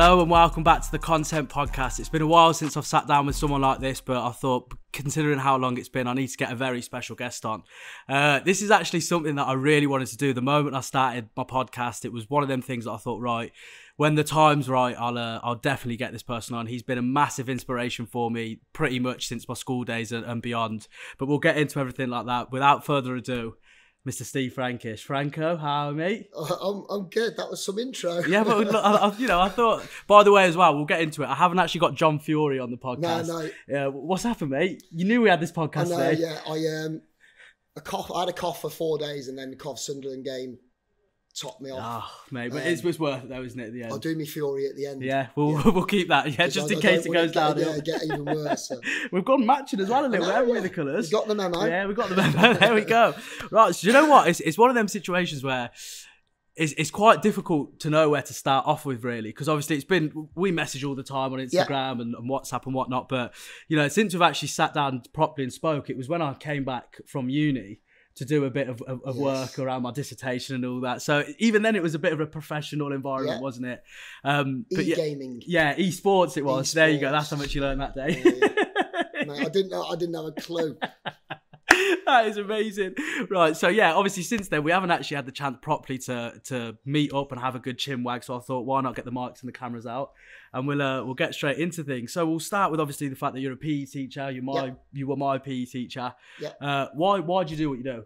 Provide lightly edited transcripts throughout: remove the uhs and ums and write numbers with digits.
Hello and welcome back to the Content Podcast. It's been a while since I've sat down with someone like this, but I thought, considering how long it's been, I need to get a very special guest on. This is actually something that I really wanted to do the moment I started my podcast. It was one of them things that I thought, right, when the time's right, I'll definitely get this person on. He's been a massive inspiration for me pretty much since my school days and beyond. But we'll get into everything like that. Without further ado, Mr. 𝗖cie Frankish. Franco, how are you, mate? I'm good. That was some intro. Yeah, but look, I thought, by the way, as well, we'll get into it. I haven't actually got John Fury on the podcast. No. Yeah, what's happened, mate? You knew we had this podcast today. Yeah. I had a cough for 4 days and then the Sunderland game topped me off. Oh, mate, but it's worth it though, isn't it, at the end? I'll do me Fury at the end. Yeah, we'll keep that, just in case it goes downhill. Yeah, get even worse. So. We've gone matching as well a little bit, haven't we, the colours? We got the memo. Yeah, we got the memo. There we go. Right, so you know what? It's one of them situations where it's quite difficult to know where to start off with, really, because obviously we message all the time on Instagram and WhatsApp and whatnot, but, since we've actually sat down properly and spoke, it was when I came back from uni to do a bit of work around my dissertation and all that. So even then it was a bit of a professional environment, wasn't it? E-gaming. Yeah, esports it was. There you go. That's how much you learned that day. Yeah. Mate, I didn't have a clue. That is amazing. Right, so yeah, obviously since then we haven't actually had the chance properly to meet up and have a good chin wag. So I thought, why not get the mics and the cameras out, and we'll get straight into things. So we'll start with obviously the fact that you're a PE teacher. You were my PE teacher. Yeah. Why do you do what you do?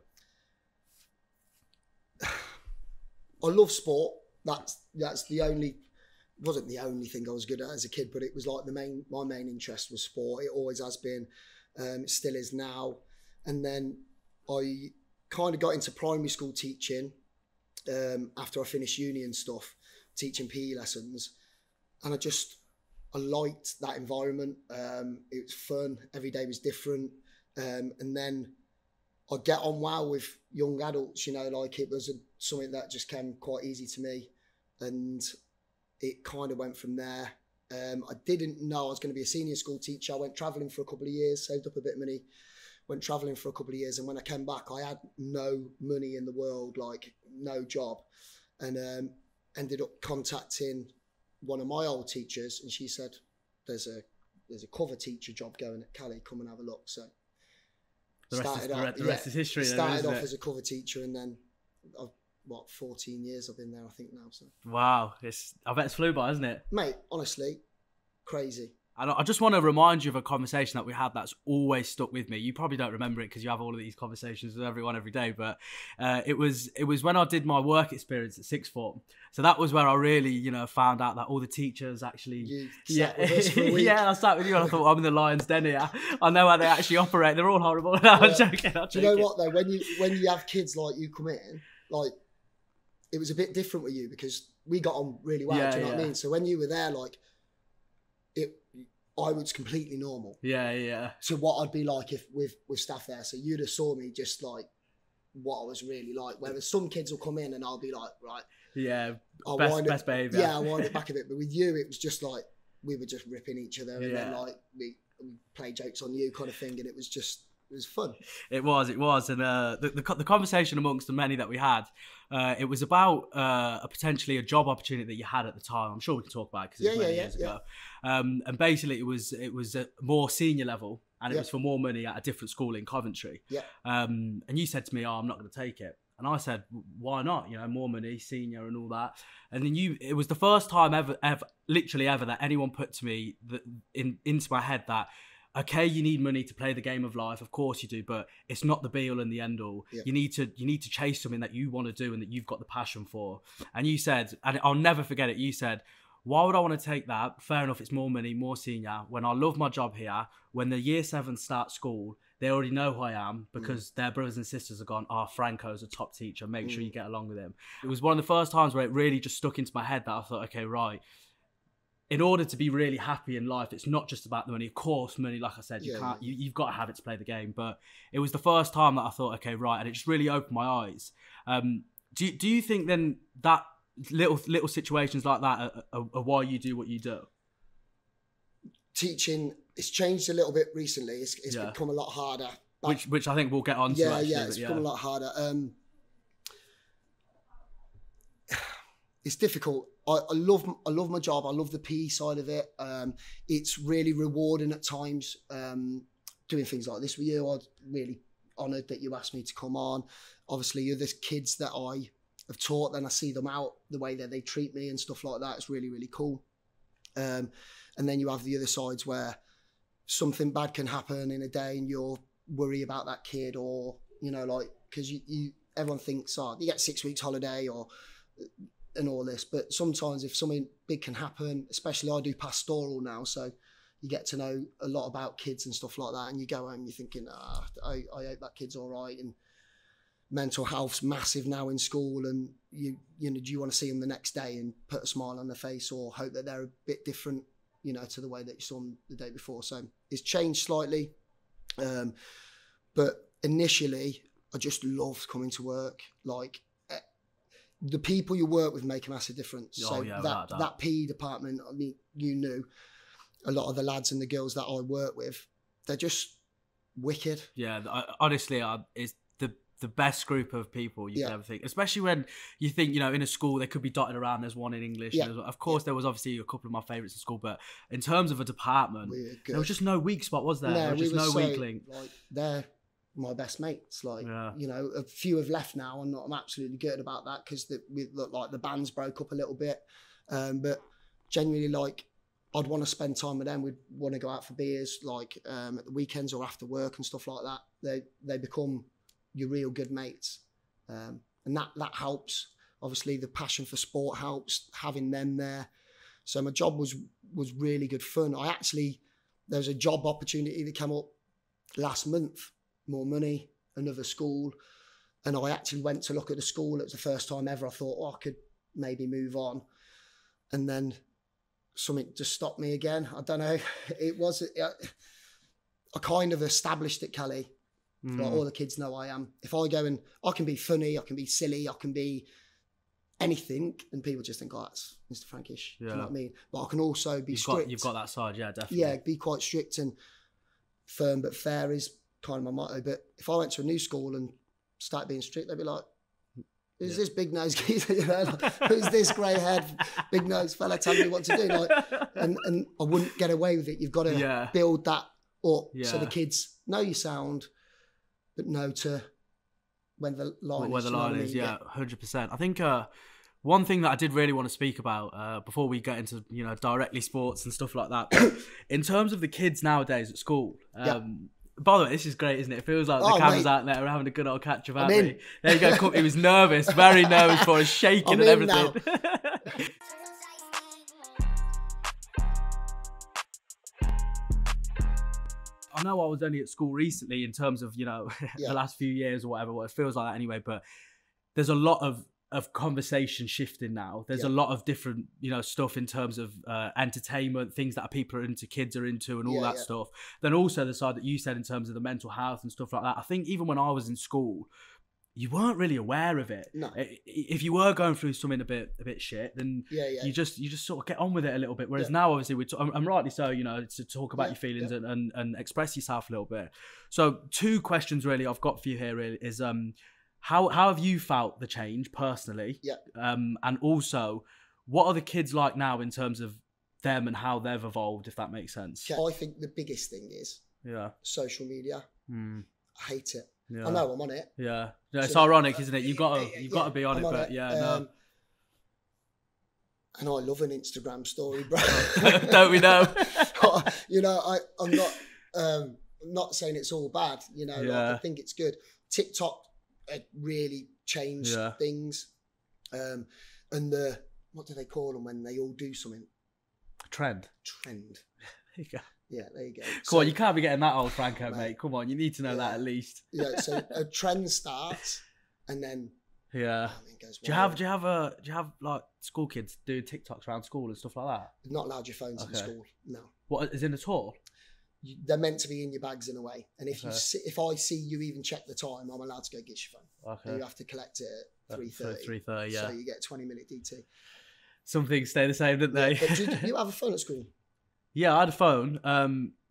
I love sport. That's wasn't the only thing I was good at as a kid, but it was like my main interest was sport. It always has been. It still is now. And then I kind of got into primary school teaching after I finished uni and stuff, teaching PE lessons. And I liked that environment. It was fun. Every day was different. And then I get on well with young adults, like it was something that just came quite easy to me. And it kind of went from there. I didn't know I was going to be a senior school teacher. I went travelling for a couple of years, saved up a bit of money, went travelling for a couple of years. And when I came back, I had no money in the world, like no job. And ended up contacting one of my old teachers. And she said, there's a cover teacher job going at Cali, come and have a look. So the rest is history. Started off as a cover teacher, and then 14 years I've been there, I think now. So wow, I bet it's flew by, isn't it, mate? Honestly, crazy. And I just want to remind you of a conversation that we had that's always stuck with me. You probably don't remember it because you have all of these conversations with everyone every day, but it was when I did my work experience at sixth form. So that was where I really, found out that all the teachers actually... sat with us for a week. Yeah, I sat with you and I thought, I'm in the lion's den here. I know how they actually operate. They're all horrible. No, I'm joking. Do you know what, though? When you have kids like you come in, like, it was a bit different with you because we got on really well, do you know what I mean? So when you were there, like, I was completely normal. Yeah. So what I'd be like if with staff there, so you'd have saw me just like what I was really like. Whereas some kids will come in and I'll be like, right. Yeah, best behaviour. Yeah, I wind it back a bit. But with you, it was just like, we were just ripping each other and then like we play jokes on you kind of thing. And it was fun. It was. And the conversation amongst the many that we had, it was about potentially a job opportunity that you had at the time. I'm sure we can talk about it because it's many years ago. And basically it was a more senior level and it was for more money at a different school in Coventry. Yeah. And you said to me, oh, I'm not going to take it. And I said, why not? More money, senior and all that. And then it was the first time ever, literally ever, that anyone put to me into my head that, okay, you need money to play the game of life. Of course you do, but it's not the be all and the end all. Yeah. You need to chase something that you want to do and that you've got the passion for. And you said, and I'll never forget it, you said, why would I want to take that? Fair enough, it's more money, more senior. When I love my job here, when the year 7 start school, they already know who I am because their brothers and sisters have gone, Franco's a top teacher, make sure you get along with him. It was one of the first times where it really just stuck into my head that I thought, okay, right, in order to be really happy in life, it's not just about the money. Of course, money, like I said, you've got to have it to play the game. But it was the first time that I thought, okay, right, and it just really opened my eyes. Do you think then that little situations like that are why you do what you do? Teaching, it's changed a little bit recently. It's become a lot harder. Which I think we'll get on to. It's become a lot harder. It's difficult I love my job. I love the PE side of it. It's really rewarding at times doing things like this with you. I'm really honoured that you asked me to come on. Obviously, you're the kids that I have taught, then I see them out, the way that they treat me and stuff like that. It's really, really cool. And then you have the other sides where something bad can happen in a day and you're worried about that kid, or, you know, like, because everyone thinks, oh, you get 6 weeks holiday and all this, but sometimes if something big can happen, especially I do pastoral now, so you get to know a lot about kids and stuff like that, and you go home, you're thinking, I hope that kid's all right, and mental health's massive now in school, and you know, do you want to see them the next day and put a smile on their face, or hope that they're a bit different, you know, to the way that you saw them the day before? So it's changed slightly, but initially I just loved coming to work. Like, the people you work with make a massive difference. Oh, so yeah, that PE department, I mean, you knew a lot of the lads and the girls that I work with, they're just wicked. Yeah, honestly, it's the best group of people you can ever think. Especially when you think, you know, in a school, they could be dotted around. There's one in English. Yeah. Of course, there was obviously a couple of my favourites in school, but in terms of a department, there was just no weak spot, was there? No, there was just no weak link. Like, they're my best mates. Like, you know, a few have left now, and I'm absolutely good about that, because we look like the band's broke up a little bit. But genuinely, like, I'd want to spend time with them. We'd want to go out for beers, like at the weekends or after work and stuff like that. They become your real good mates, and that helps. Obviously, the passion for sport helps, having them there. So my job was really good fun. There was a job opportunity that came up last month. More money, another school, and I actually went to look at the school. It was the first time ever I thought, oh, I could maybe move on, and then something just stopped me again. I don't know. I kind of established it, 𝗖cie. Like, all the kids know I am. If I go and I can be funny, I can be silly, I can be anything, and people just think, oh, that's Mr. Frankish. Yeah. Do you know what I mean? But I can also be strict. You've got that side, yeah, definitely. Yeah, be quite strict, and firm but fair is kind of my motto. But if I went to a new school and start being strict, they'd be like, who's this big nose geezer? You know, like, who's this grey haired big nose fella telling me what to do? Like, and I wouldn't get away with it. You've got to build that up so the kids know your sound, but know to when the line where the line is. Yeah, 100%. I think one thing that I did really want to speak about before we get into, you know, directly sports and stuff like that, in terms of the kids nowadays at school. By the way, this is great, isn't it? It feels like the cameras out there. We're having a good old catch up, aren't we? There you go. He was nervous, very nervous for us, shaking and everything. I know I was only at school recently in terms of, you know, the last few years or whatever. Well, it feels like that anyway. But there's a lot of conversation shifting now. There's a lot of different, you know, stuff in terms of entertainment, things that people are into, kids are into, and all that stuff. Then also the side that you said in terms of the mental health and stuff like that. I think even when I was in school, you weren't really aware of it. No. If you were going through something a bit shit, then you just sort of get on with it a little bit. Whereas now, obviously, and rightly so, you know, to talk about your feelings and express yourself a little bit. So 2 questions really I've got for you here really is how have you felt the change personally? Yeah. And also, what are the kids like now in terms of them and how they've evolved, if that makes sense? I think the biggest thing is social media. I hate it. Yeah. I know I'm on it. Yeah, it's ironic, isn't it? You've got to be on it, but no. And I love an Instagram story, bro. Don't we know? You know, I'm not saying it's all bad. You know, like, I think it's good. TikTok really changed things, and what do they call them when they all do something? Trend. There you go. Yeah, there you go. Come on, you can't be getting that old, Franco, mate. Come on, you need to know that at least. Yeah, so a trend starts, and then it goes wild. Do you have like school kids doing TikToks around school and stuff like that? You're not allowed your phones in school. No. What is in at all? They're meant to be in your bags in a way, and if if I see you even check the time, I'm allowed to go get your phone. Okay. And you have to collect it at 3:30. 3:30, yeah. So you get a 20-minute DT. Some things stay the same, don't they? But do you have a phone at school? Yeah, I had a phone.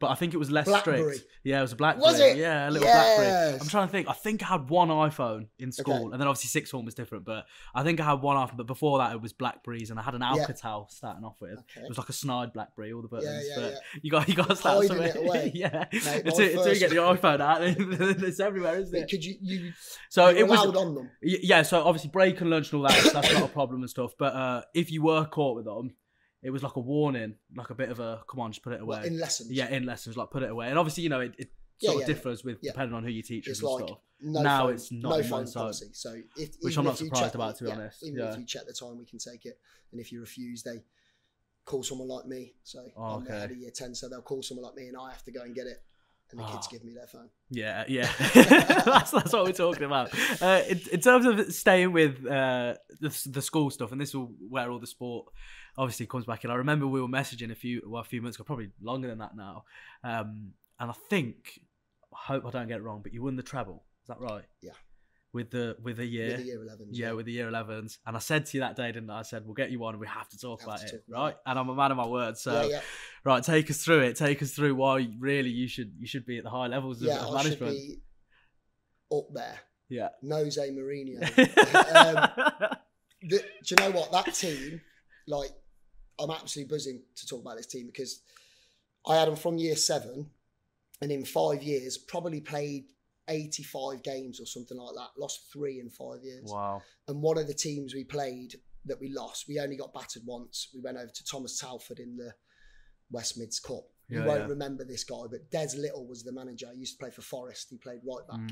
but I think it was less BlackBerry. strict. Yeah, it was a BlackBerry. Was it? Yeah, a little Yes. BlackBerry. I'm trying to think. I think I had one iPhone in school, and then obviously sixth form was different. But I think I had one iPhone. But before that, it was BlackBerries, and I had an Alcatel starting off with. It was like a snide BlackBerry, all the buttons. But you got to start hiding it away. Yeah, Mate, until you get the iPhone out, it's everywhere, isn't it? Could you so it was allowed on them? Yeah. So obviously break and lunch and all that. That's not a problem and stuff. But if you were caught with them, it was like a warning, like a bit of a, come on, just put it away. What, in lessons? Yeah, in lessons, like put it away. And obviously, you know, it sort of differs with depending on who you teach and like stuff. Now it's not in one side. So which I'm not surprised about, to be honest. Even if you check the time, we can take it. And if you refuse, they call someone like me. So I'm at year 10, so they'll call someone like me and I have to go and get it. And the kids give me their phone. Yeah. that's what we're talking about. In terms of staying with the school stuff, and this is where all the sport obviously comes back in. I remember we were messaging a few months ago, probably longer than that now. And I think, I hope I don't get it wrong, but you won the treble. Is that right? Yeah. With the year 11s. Yeah, with the year 11s. And I said to you that day, didn't I? I said, we'll get you on and we have to talk about it, right? And I'm a man of my word. So, right, take us through it. Take us through why really you should be at the high levels of management. I should be up there. Yeah. 𝗖𝗍𝗰𝘀𝘁. Do you know what? That team, like, I'm absolutely buzzing to talk about this team because I had them from year 7 and in 5 years probably played 85 games or something like that. Lost 3 in 5 years. Wow. And one of the teams we played that we lost, we only got battered once. We went over to 𝗂𝗵_Telford in the 𝗬𝗵 Cup. You won't remember this guy, but Des Little was the manager. He used to play for Forest. He played right back.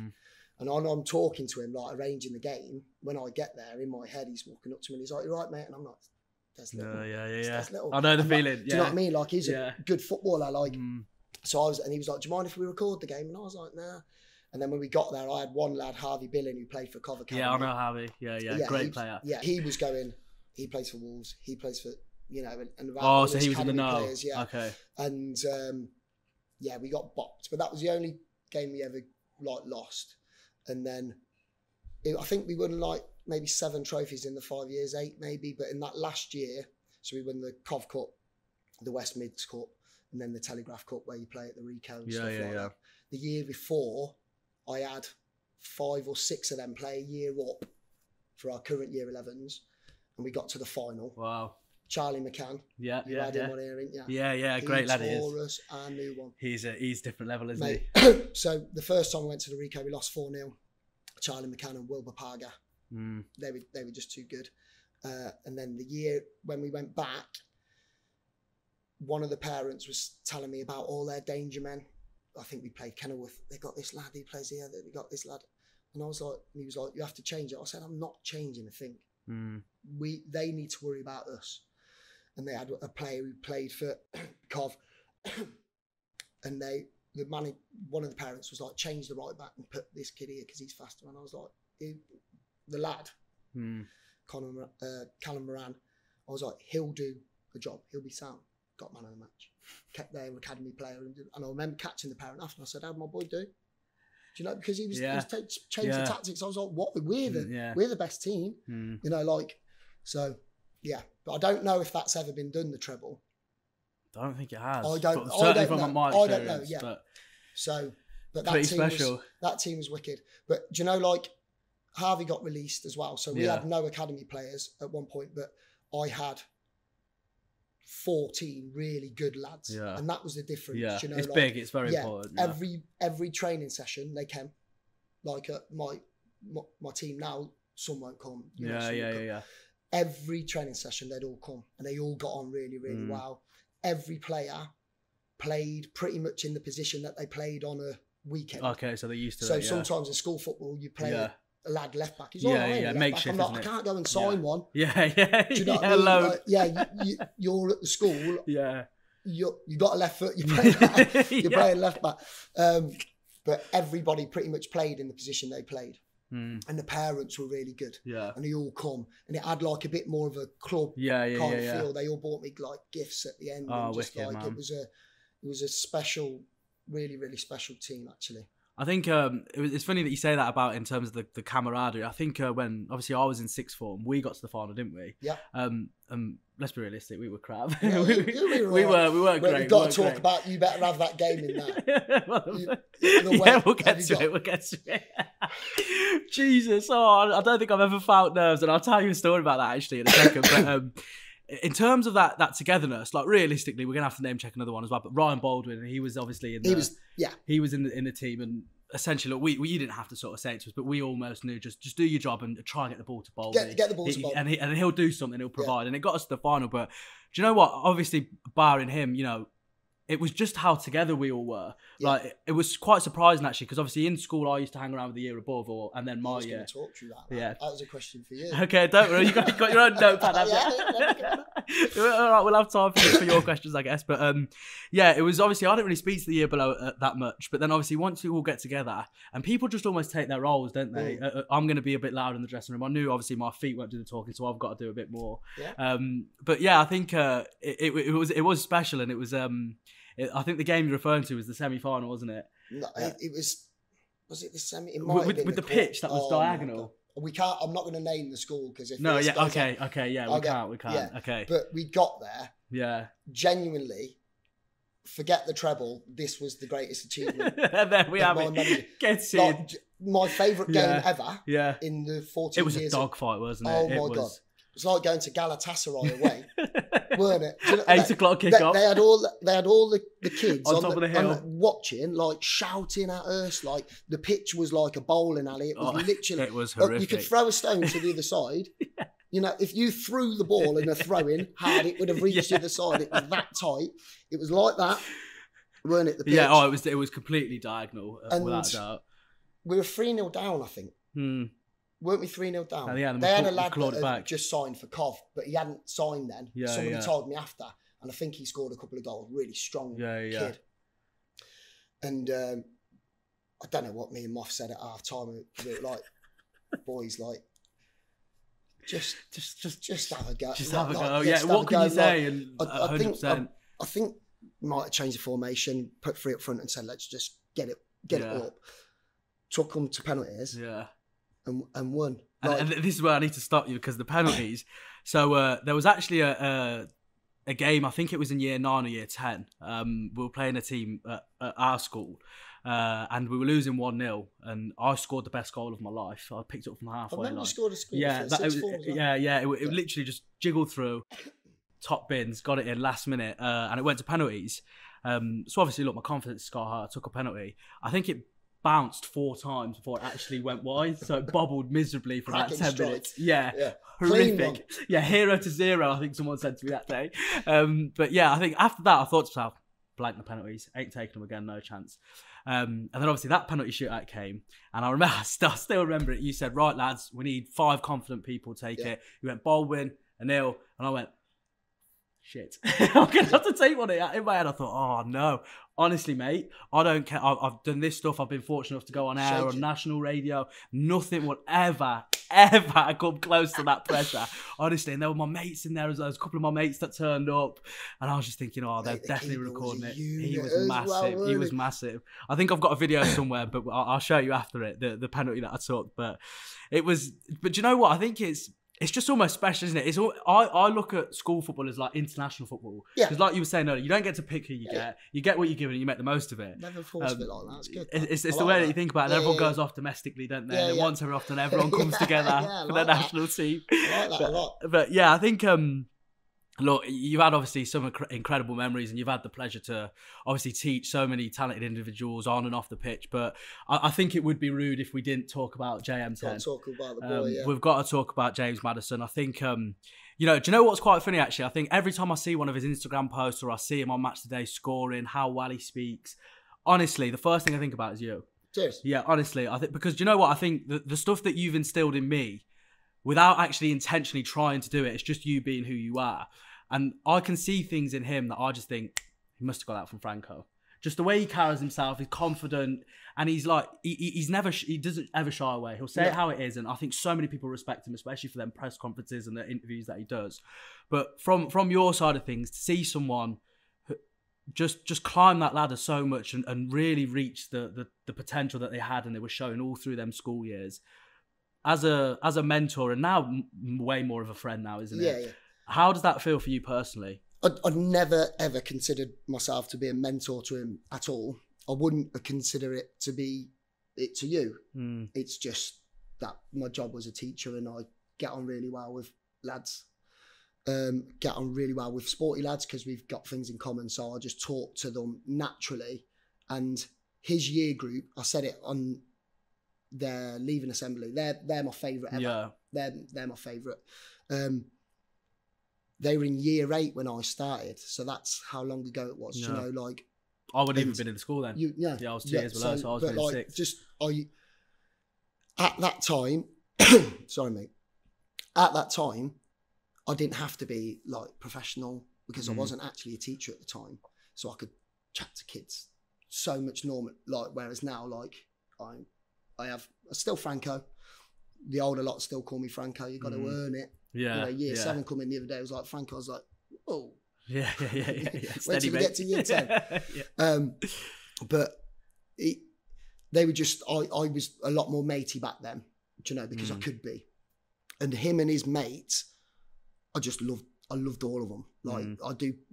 And I'm talking to him, like arranging the game. When I get there, in my head, he's walking up to me and he's like, "You right, mate?" And I'm like, Des Little. Yeah. Des Little. I know the feeling. Like, do you know what I mean? Like, he's a good footballer. Like, so and he was like, "Do you mind if we record the game?" And I was like, "Nah." And then when we got there, I had one lad, 𝗣𝗵_𝗀𝘀𝘁, who played for 𝗂𝗑 Academy. Yeah, I know 𝗣𝗵. Yeah, great player. Yeah, he was going, he plays for Wolves, he plays for, you know, and so he was in the know. Players, okay. And we got bopped. But that was the only game we ever lost. And then I think we won maybe 7 trophies in the 5 years, 8 maybe. But in that last year, so we won the 𝗂𝗑 Cup, the 𝗬𝗵 Cup, and then the Telegraph Cup where you play at the Rico and stuff like that. The year before, I had 5 or 6 of them play a year up for our current year 11s, and we got to the final. Wow. Charlie McCann. You had him on here, didn't you? Yeah, great lad he is. He tore us a new one. He's different level, isn't he? So the first time we went to the Rico, we lost 4-0. Charlie McCann and 𝗬𝗑𝘀𝘁. They were just too good. And then the year when we went back, one of the parents was telling me about all their danger men. I think we played Kenilworth. They got this lad who plays here. They got this lad, and I was like, he was like, "You have to change it." I said, "I'm not changing a thing. They need to worry about us." And they had a player who played for 𝗂𝗑, and one of the parents was like, "Change the right back and put this kid here because he's faster." And I was like, "The lad, Callum Moran," I was like, "He'll do the job. He'll be sound." Got man of the match. Kept their academy player, and I remember catching the parent after. And I said, "How'd my boy do?" Do you know? Because he was changed the tactics. I was like, "What? We're the best team." You know, so yeah. But I don't know if that's ever been done. The treble. I don't think it has. I don't know. Yeah. But that team was wicked. But do you know, 𝗣𝗵 got released as well, so we had no academy players at one point, but I had 14 really good lads, and that was the difference. Yeah, you know, it's big. It's very important. Yeah. Every training session they came. My team now, some won't come. Yeah. Every training session they'd all come, and they all got on really, really well. Every player played pretty much in the position that they played on a weekend. Okay, so they're used to it. So sometimes in school football you play a lad left back. He's makeshift. I'm like, I can't go and sign one. Yeah. Do you know what I mean? You're at the school. Yeah. You got a left foot. You're playing left back. But everybody pretty much played in the position they played. And the parents were really good. Yeah. And they all come, and it had a bit more of a club kind of feel. They all bought me gifts at the end. Oh, and just wicked, man. It was a special, really, really special team actually. I think it's funny that you say that about in terms of the camaraderie. I think when obviously I was in sixth form, we got to the final, didn't we? Yeah. Let's be realistic, we were crap. Yeah, we weren't great. We've got to talk about you better have that game in that. We'll get to it. Jesus, I don't think I've ever felt nerves, and I'll tell you a story about that actually in a second. But in terms of that togetherness, like realistically, we're gonna have to name check another one as well. But Ryan Baldwin, he was obviously in he was in the team, and essentially, look, we didn't have to sort of say it to us, but we almost knew just do your job and try and get the ball to Baldwin. Get the ball to Baldwin, and he'll do something, he'll provide, and it got us to the final. But do you know what? Obviously, barring him, you know, it was just how together we all were. Yeah. Like it was quite surprising actually, because obviously in school I used to hang around with the year above, and then my year. Talk to you that. Yeah, that was a question for you. Okay, don't worry, you got your own notepad. All right, we'll have time for your questions, I guess. But yeah, it was obviously I didn't really speak to the year below that much, but then obviously once you all get together, and people just almost take their roles, don't they? I'm going to be a bit loud in the dressing room. I knew obviously my feet won't do the talking, so I've got to do a bit more. Yeah. But yeah, I think it was special, and it was. I think the game you're referring to was the semi-final, wasn't it? No, it was. Was it the semi? It might have been with the pitch that was diagonal. We can't. I'm not going to name the school because if okay, yeah, we can't. Yeah. Okay, but we got there. Yeah, genuinely. Forget the treble. This was the greatest achievement. And then we have it. Gets in. My favourite game ever. Yeah. In the 14 years. It was a dogfight, wasn't it? Oh my god. It was like going to Galatasaray away, weren't it? You know, 8 o'clock kick-off. They had all the kids on top of the hill, watching, like shouting at us. Like the pitch was like a bowling alley. It was literally. It was horrific. You could throw a stone to the other side. Yeah. You know, if you threw the ball in a throw-in hard, it would have reached the other side. It was that tight. It was like that, weren't it? The pitch? Yeah. Oh, it was completely diagonal, without a doubt. We were 3-0 down, I think. Weren't we 3-0 down? Yeah, they had a lad that had just signed for Cov, but he hadn't signed then. Yeah, Somebody told me after, and I think he scored a couple of goals. Really strong kid. And I don't know what me and Moff said at half time. We were like, boys, like, just have a go. Just have a go. Yeah. What can you say? And I think we might have changed the formation, put 3 up front, and said, let's just get it up. Took them to penalties. Yeah. And won. And this is where I need to stop you because the penalties. So there was actually a game, I think it was in year 9 or year 10. We were playing a team at our school and we were losing 1-0 and I scored the best goal of my life. I picked it up from the halfway line. You scored a score. It literally just jiggled through, top bins, got it in last minute and it went to penalties. So obviously, look, my confidence sky high. I took a penalty. I think it bounced 4 times before it actually went wide, so it bobbled miserably for about 10 minutes. Yeah. Horrific. Yeah, 0-0, I think someone said to me that day. But yeah, I think after that, I thought to myself, blank the penalties, ain't taking them again, no chance. And then obviously that penalty shootout came, and I remember, I still remember it. You said, right lads, we need 5 confident people take it. You went Baldwin, Anil, and I went, shit, I'm going to have to take one. In my head, I thought, oh no. Honestly, mate, I don't care. I've done this stuff. I've been fortunate enough to go on air, on national radio. Nothing would ever come close to that pressure. Honestly, and there were my mates in there. There was a couple of my mates that turned up. And I was just thinking, oh, they're definitely recording it. He was massive. He was massive. I think I've got a video somewhere, but I'll show you after it, the penalty that I took. But do you know what? I think it's just almost special, isn't it? I look at school football as like international football. Yeah. Because like you were saying earlier, you don't get to pick who you get. You get what you're given and you make the most of it. Never force it like that. It's good. It's the way that you think about it. Everyone goes off domestically, don't they? And once every often, everyone comes together for their national team. I like that a lot. But yeah, I think... Look, you've had obviously some incredible memories and you've had the pleasure to obviously teach so many talented individuals on and off the pitch. But I think it would be rude if we didn't talk about JM10. Talk about the boy, We've got to talk about James Maddison. I think, do you know what's quite funny actually? I think every time I see one of his Instagram posts or I see him on Match Today scoring, how well he speaks, honestly, the first thing I think about is you. Cheers. Yeah, honestly. I think because do you know what? I think the stuff that you've instilled in me, without actually intentionally trying to do it, it's just you being who you are. And I can see things in him that I just think, he must have got that from Franco. Just the way he carries himself, he's confident, and he's like, he doesn't ever shy away. He'll say it how it is, and I think so many people respect him, especially for them press conferences and the interviews that he does. But from your side of things, to see someone just climb that ladder so much and really reach the potential that they had and they were showing all through them school years. As a mentor, and now way more of a friend now, isn't it? Yeah. How does that feel for you personally? I'd never ever considered myself to be a mentor to him at all. I wouldn't consider it to be it to you. It's just that my job was a teacher, and I get on really well with lads. Get on really well with sporty lads because we've got things in common. So I just talk to them naturally. And his year group, I said it on their leaving assembly. They're my favourite ever. Yeah. They're my favourite. They were in year 8 when I started, so that's how long ago it was. Yeah. You know, like I wouldn't even been in the school then. Yeah, I was 2 years below, so I was in 6. Just at that time, sorry mate. At that time, I didn't have to be like professional because I wasn't actually a teacher at the time, so I could chat to kids so much normal. Like whereas now, like I still Franco. The older lot still call me Franco. You got to earn it. Yeah. You know, year 7 coming the other day, I was like Franco. I was like, oh. Yeah. Wait till we get to year 10. Yeah. But they were just. I was a lot more matey back then. Do you know, because I could be. And him and his mates, I loved all of them. Like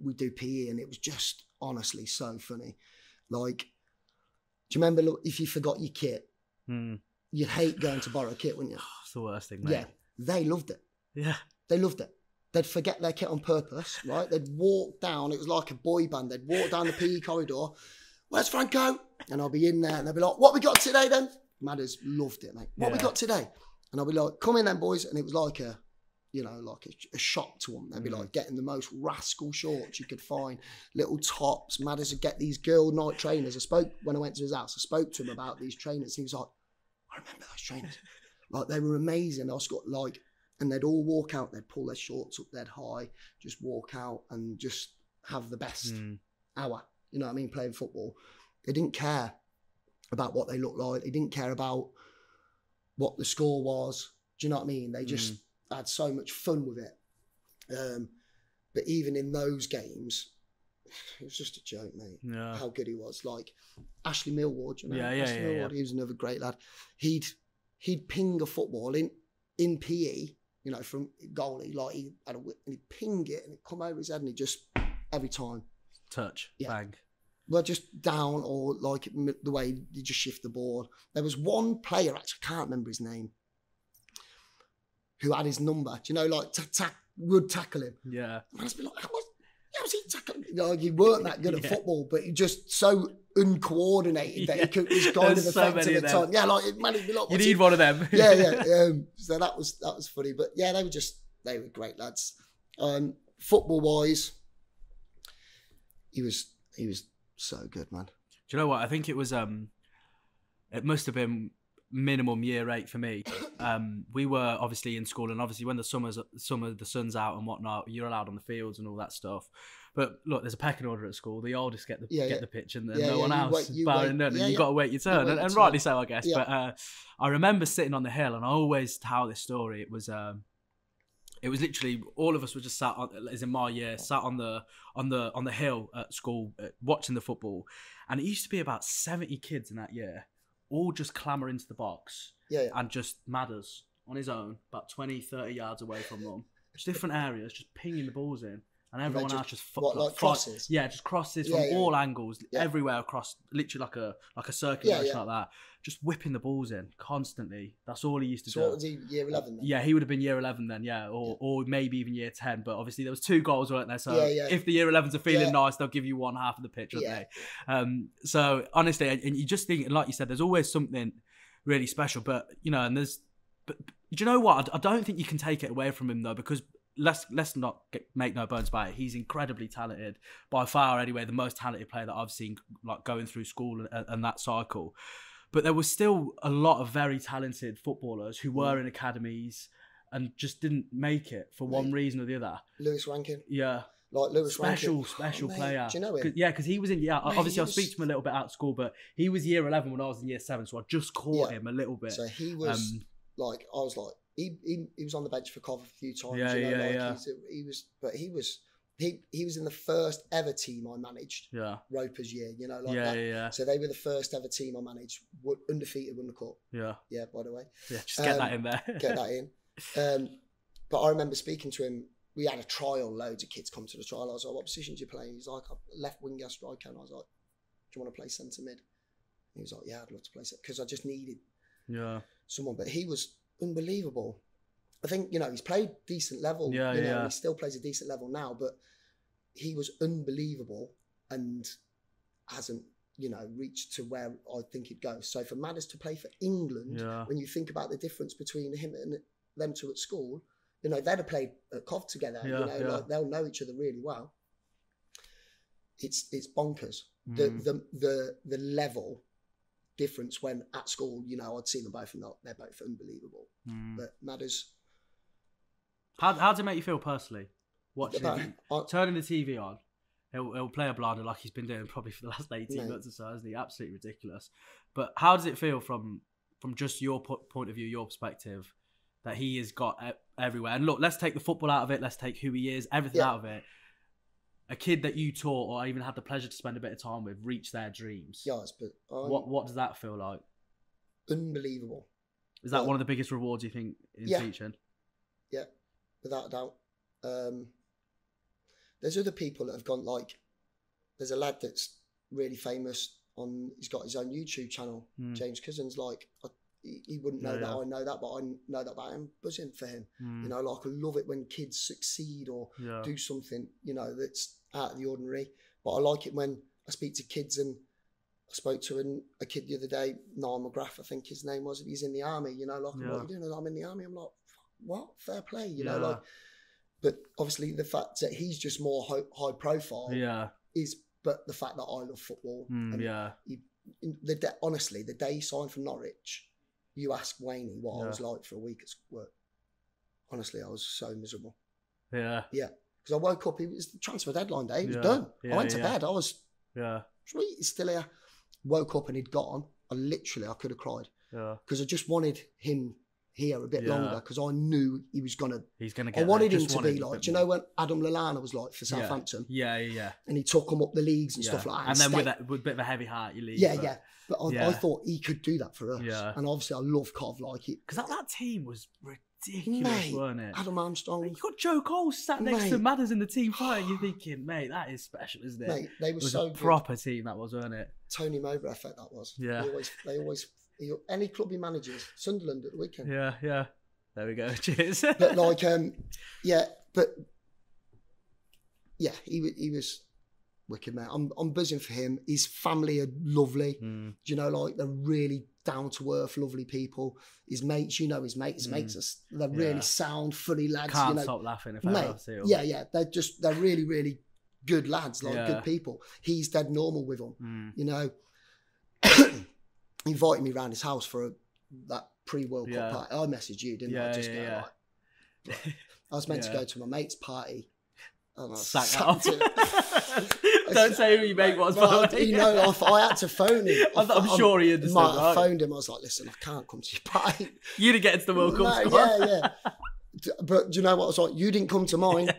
we do PE, and it was just honestly so funny. Like, do you remember if you forgot your kit? You'd hate going to borrow a kit, wouldn't you? It's the worst thing, mate. Yeah, they loved it. Yeah, they loved it. They'd forget their kit on purpose, right? They'd walk down. It was like a boy band. They'd walk down the PE corridor. Where's Franco? And I'll be in there, and they'll be like, "What we got today, then?" Madders loved it, mate. What we got today? And I'll be like, "Come in, then, boys." And it was like a shock to them. They'd be like getting the most rascal shorts you could find, little tops. Madders would get these girl night trainers. When I went to his house, I spoke to him about these trainers. He was like, I remember those trainers. Like, they were amazing. I was got like, and they'd all walk out, they'd pull their shorts up dead high, just walk out and just have the best hour. You know what I mean? Playing football. They didn't care about what they looked like. They didn't care about what the score was. Do you know what I mean? They just had so much fun with it. But even in those games, it was just a joke, mate. Yeah. How good he was. Like Ashley Millward, you know. Ashley Millward, he was another great lad. He'd ping a football in PE, you know, from goalie. Like he had a whip and he'd ping it and it'd come over his head and he just every time touch, bang. Well, just down or like the way you just shift the ball. There was one player, actually, I can't remember his name, who had his number. Do you know, like would tackle him. Yeah. And I'd be like, how's he tackling? You know, he weren't that good at football, but he just so uncoordinated that he was kind of effective at the time. Yeah, like man, he'd be like, you need one of them. Yeah. So that was funny, but yeah, they were great lads. Football wise, he was so good, man. Do you know what? I think it was it must have been minimum year 8 for me. We were obviously in school, and obviously when the sun's out and whatnot, you're allowed on the fields and all that stuff. But look, there's a pecking order at school. The oldest get the pitch, and no one else. You've got to wait your turn, and rightly so, I guess. Yeah. But I remember sitting on the hill, and I always tell this story. It was literally all of us were just sat on, as in my year, sat on the hill at school watching the football, and it used to be about 70 kids in that year, all just clamour into the box and just Madders on his own, about 20, 30 yards away from them, just different areas, just pinging the balls in. And everyone else just crosses? Yeah, just crosses from all angles, everywhere across, literally like a circular motion like that. Just whipping the balls in constantly. That's all he used to do. So what was he, year 11 then? Yeah, he would have been year 11 then, or maybe even year 10. But obviously there was 2 goals, weren't there? So if the year 11s are feeling nice, they'll give you one half of the pitch, won't they? So honestly, and you just think, like you said, there's always something really special. But you know, but do you know what? I don't think you can take it away from him though, because let's not make no bones about it. He's incredibly talented, by far anyway, the most talented player that I've seen, like going through school and that cycle. But there was still a lot of very talented footballers who were in academies and just didn't make it for one reason or the other. Lewis Rankin. Yeah. Like Lewis Rankin. Special player. Do you know him? Yeah, because he was in, obviously I'll speak to him a little bit out of school, but he was year 11 when I was in year 7, so I just caught him a little bit. So he was he was on the bench for Cov a few times. He he was in the first ever team I managed. Yeah. Ropers year, you know, like yeah, that. yeah. So they were the first ever team I managed. Undefeated, won the cup. Yeah. Yeah, by the way. Yeah, just get that in there. Get that in. But I remember speaking to him. We had a trial. Loads of kids come to the trial. I was like, "What position do you play?" He's like, "Left winger, striker." And I was like, "Do you want to play centre mid?" He was like, "Yeah, I'd love to play centre," because I just needed someone. But he was unbelievable. I think, you know, he's played decent level. Yeah, you know, he still plays a decent level now, but he was unbelievable and hasn't, you know, reached to where I think he'd go. So for Madders to play for England, when you think about the difference between him and them two at school, you know, they'd have played at COV together. You know, like they'll know each other really well. It's bonkers. The level difference when at school, you know, I'd seen them both and they're both unbelievable. But Madders. How does it make you feel personally? Watching turning the TV on, he'll play a blinder like he's been doing probably for the last 18 months or so, isn't he? Absolutely ridiculous. But how does it feel from just your point of view, your perspective, that he has got everywhere? And look, let's take the football out of it. Let's take who he is, everything out of it. A kid that you taught or even had the pleasure to spend a bit of time with reach their dreams. Yes, but what does that feel like? Unbelievable. Is that one of the biggest rewards you think in teaching? Yeah, without a doubt. There's other people that have gone, like, there's a lad that's really famous he's got his own YouTube channel, James Cousins. Like, he wouldn't know that I know that, but I know that about him. Buzzing for him. You know, like, I love it when kids succeed or do something, you know, that's out of the ordinary. But I like it when I speak to kids, and I spoke to a kid the other day, Niall McGrath, I think his name was. He's in the army, you know, like, what are you doing? I'm in the army. I'm like, what? Fair play, you know, like. But obviously the fact that he's just more high profile but the fact that I love football. Honestly, the day he signed for Norwich, you ask Wayne what I was like for a week at work. Honestly, I was so miserable. Yeah. Yeah. Because I woke up, it was the transfer deadline day, it was done. I went to bed, I was sweet, he's still here. Woke up and he'd gone. I could have cried. Because I just wanted him here a bit longer, because I knew he's gonna get. I wanted him to be like, do you know when Adam Lallana was like for Southampton? And he took him up the leagues and stuff like that. And then with a bit of a heavy heart, you leave. But I thought he could do that for us. And obviously I love Cov, like it. Because that team was ridiculous, weren't it? Adam Armstrong. You got Joe Cole sat next to Madders in the team fighting. You're thinking, mate, that is special, isn't it? Mate, they were so good. Proper team that was, weren't it? Tony Mowbray effect that was. Yeah. They always any club he manages, Sunderland at the weekend. Yeah. There we go. Cheers. But like, he was wicked, man. I'm buzzing for him. His family are lovely. Do you know, like, they're really down to earth, lovely people. His mates, you know, his mates they're really sound, funny lads. Can't stop laughing if I see them. Yeah. They're really, really good lads, like good people. He's dead normal with them. You know, he invited me round his house for that pre-World Cup party. I messaged you, didn't I? Just go, like, I was meant to go to my mate's party. And I sacked off. Don't say who your mate was, but you know, I had to phone him. I'm sure he understood. I phoned him. I was like, listen, I can't come to your party. You didn't get into the World Cup squad. Yeah. But do you know what I was like? You didn't come to mine.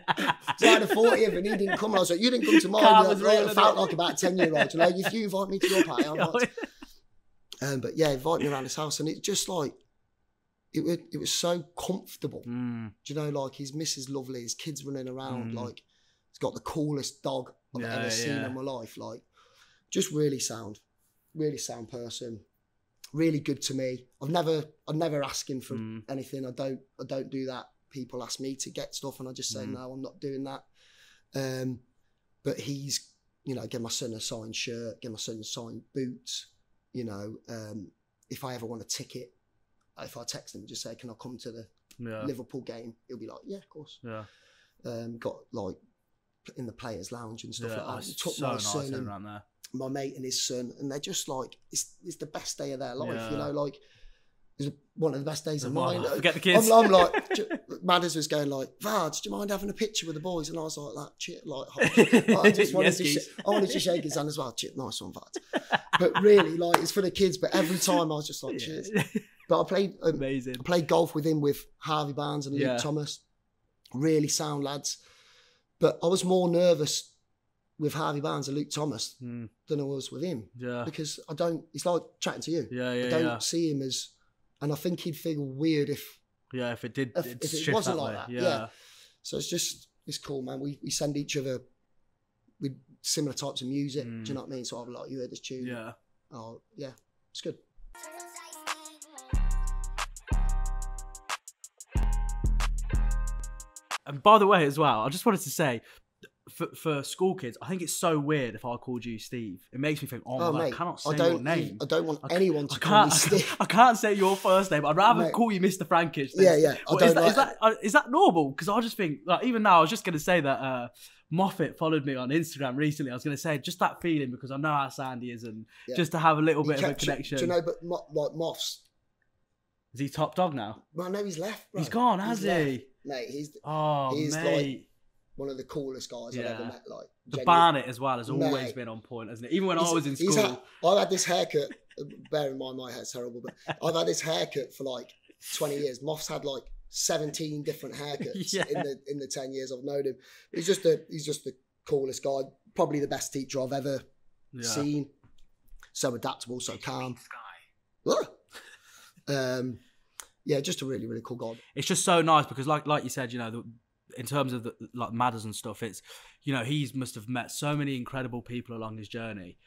So I had a 40th and he didn't come. And I was like, you didn't come to mine. It felt like about a 10-year-old. You know, if you invite me to your party, I'm not. But yeah, invite me around his house, and it's just like it was so comfortable. Do you know, like, his missus lovely, his kids running around, like, he's got the coolest dog I've ever seen in my life. Like, just really sound person, really good to me. I'd never ask him for anything. I don't do that. People ask me to get stuff, and I just say no, I'm not doing that. But he's, you know, get my son a signed shirt, get my son signed boots. You know, if I ever want a ticket, if I text him, just say, can I come to the Liverpool game? He'll be like, yeah, of course. Got, like, in the players' lounge and stuff like that. Took my son and my mate and his son, and they're just like, it's the best day of their life. You know, like, it's one of the best days of mine. Forget the kids. I'm like, Madders was going like, Vard, do you mind having a picture with the boys? And I was like, I just wanted to shake his hand as well. Nice one, Vard. But really, like, it's for the kids. But every time I was just like, cheers. But I played amazing. I played golf with him, with Harvey Barnes and Luke Thomas. Really sound lads. But I was more nervous with Harvey Barnes and Luke Thomas than I was with him. Yeah. Because I don't, it's like chatting to you. Yeah, yeah, I don't see him as, and I think he'd feel weird if it wasn't like that. Yeah. So it's cool, man. We send each other with similar types of music. Do you know what I mean? So I'll be like, you heard this tune? Yeah. Oh, yeah. It's good. And by the way, as well, I just wanted to say, for school kids, I think it's so weird if I called you Steve. It makes me think, oh mate, I cannot say your name. I don't want anyone to call me Steve. I can't say your first name. I'd rather call you Mr. Frankish. Yeah. Is that normal? Because I just think, like, even now, I was just going to say that Moffat followed me on Instagram recently. I was going to say just that feeling, because I know how sound he is, and just to have a little bit of a connection. Do you know, but like Moff's. Is he top dog now? Well, no, he's left, bro. He's gone, has he? Left. Mate, he's like one of the coolest guys I've ever met. Like the Barnet as well has always been on point, hasn't it? Even when I was in school. I've had this haircut. Bear in mind my hair's terrible, but I've had this haircut for like 20 years. Moff's had like 17 different haircuts in the 10 years I've known him. He's just the coolest guy. Probably the best teacher I've ever seen. So adaptable, so calm. Yeah, just a really, really cool guy. It's just so nice because, like you said, you know, in terms of like Madders and stuff, it's, you know, he must have met so many incredible people along his journey,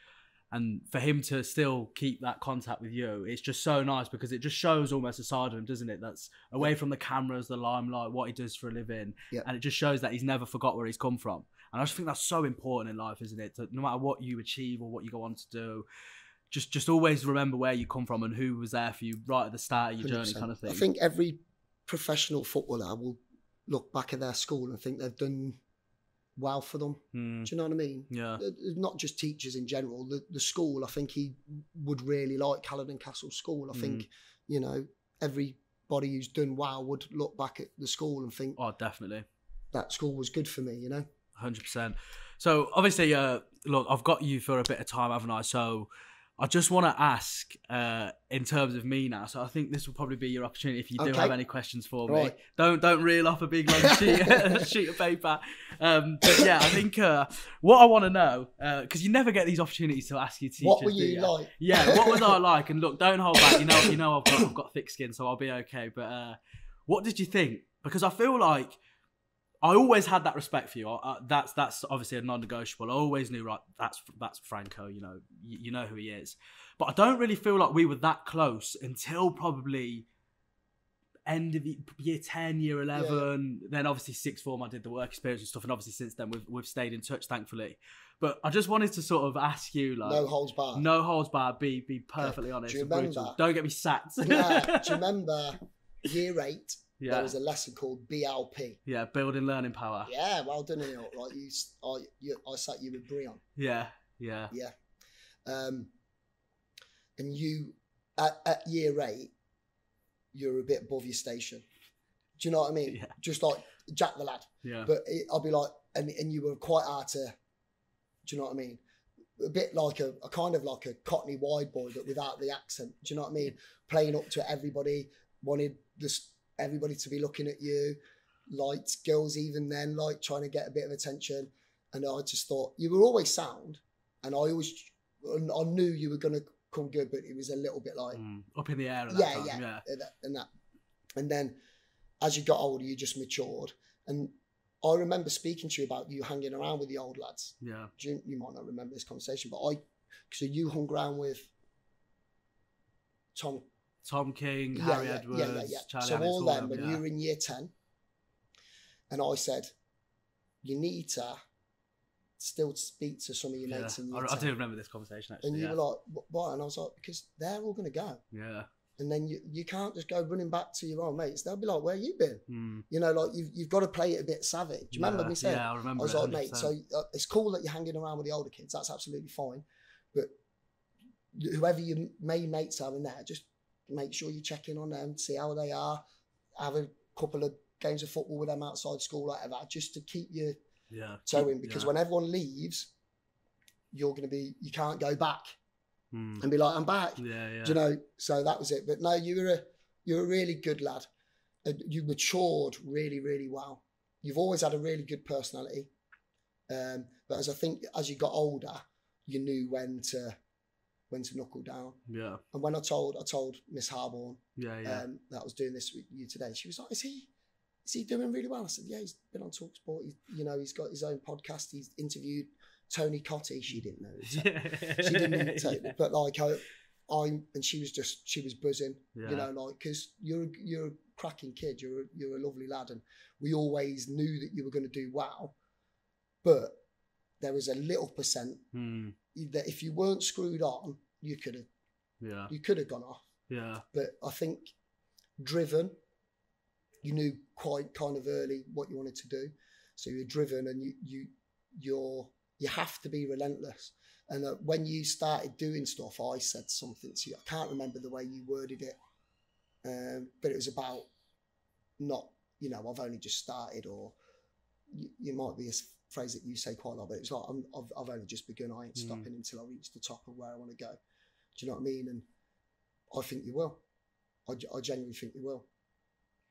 and for him to still keep that contact with you, it's just so nice because it just shows almost a side of him, doesn't it? That's away from the cameras, the limelight, what he does for a living, and it just shows that he's never forgot where he's come from. And I just think that's so important in life, isn't it? No matter what you achieve or what you go on to do, just always remember where you come from and who was there for you right at the start of your 100%. Journey, kind of thing. I think every professional footballer will look back at their school and think they've done well for them. Do you know what I mean? Yeah. Not just teachers in general. The school, I think he would really like Caledon Castle School. I think, you know, everybody who's done well would look back at the school and think, oh, definitely, that school was good for me, you know? 100%. So obviously, look, I've got you for a bit of time, haven't I? So I just want to ask in terms of me now. So I think this will probably be your opportunity if you do have any questions for me. Don't reel off a big long sheet of paper. But yeah, I think what I want to know, because you never get these opportunities to ask your teachers. What were you like? Yeah, what was I like? And look, don't hold back. You know, I've got thick skin, so I'll be okay. But what did you think? Because I feel like I always had that respect for you. That's obviously a non-negotiable. I always knew, right, that's Franco, you know, you know who he is. But I don't really feel like we were that close until probably end of year 10, year 11. Yeah. Then obviously sixth form, I did the work experience and stuff. And obviously since then, we've stayed in touch, thankfully. But I just wanted to sort of ask you, like, no holds barred. No holds barred. Be perfectly honest. Do you remember? Don't get me sacked. Yeah. Do you remember year 8? Yeah. There was a lesson called BLP. Yeah, building learning power. Yeah, well done, Neil. Like I sat you with Brian. Yeah. And you at year 8, you're a bit above your station. Do you know what I mean? Yeah. Just like Jack the lad. Yeah. But I'll be like, and you were quite hard to. Do you know what I mean? A bit like a kind of like a Cockney wide boy, but without the accent. Do you know what I mean? Playing up to everybody, wanted everybody to be looking at you, liked girls even then, like trying to get a bit of attention. And I just thought you were always sound, and I knew you were going to come good, but it was a little bit like up in the air at that time. And then as you got older, you just matured. And I remember speaking to you about you hanging around with the old lads. Yeah, you might not remember this conversation, but so you hung around with Tom King, Harry Edwards, Charlie so Alex, all them, when you were in year 10, and I said, you need to still speak to some of your mates in year 10. I do remember this conversation, actually. And you were like, why? And I was like, because they're all going to go. Yeah. And then you can't just go running back to your old mates. They'll be like, where you been? You know, like you've got to play it a bit savage. Do you remember me saying? Yeah, I remember. I was like, mate, so it's cool that you're hanging around with the older kids. That's absolutely fine. But whoever your main mates are in there, just make sure you check in on them, see how they are, have a couple of games of football with them outside school, whatever, just to keep you towing. Because when everyone leaves, you can't go back and be like, I'm back. Yeah. Do you know? So that was it. But no, you're a really good lad. You matured really, really well. You've always had a really good personality. But as I think as you got older, you knew when to knuckle down. Yeah. And when I told Miss Harborne that I was doing this with you today, she was like, is he doing really well? I said, yeah, he's been on TalkSport. He's got his own podcast. He's interviewed 𝗠cie 𝗿𝗄𝘁. She didn't know. She didn't even but like and she was buzzing, like, because you're a cracking kid. You're a lovely lad, and we always knew that you were going to do well. But there was a little percent that if you weren't screwed on, you could have gone off. Yeah. But I think driven, you knew quite kind of early what you wanted to do, so you were driven, and you have to be relentless. And when you started doing stuff, I said something to you. I can't remember the way you worded it, but it was about not, I've only just started, or you might be a phrase that you say quite a lot, but it's like, I've only just begun. I ain't stopping until I reach the top of where I want to go. Do you know what I mean? And I think you will. I genuinely think you will.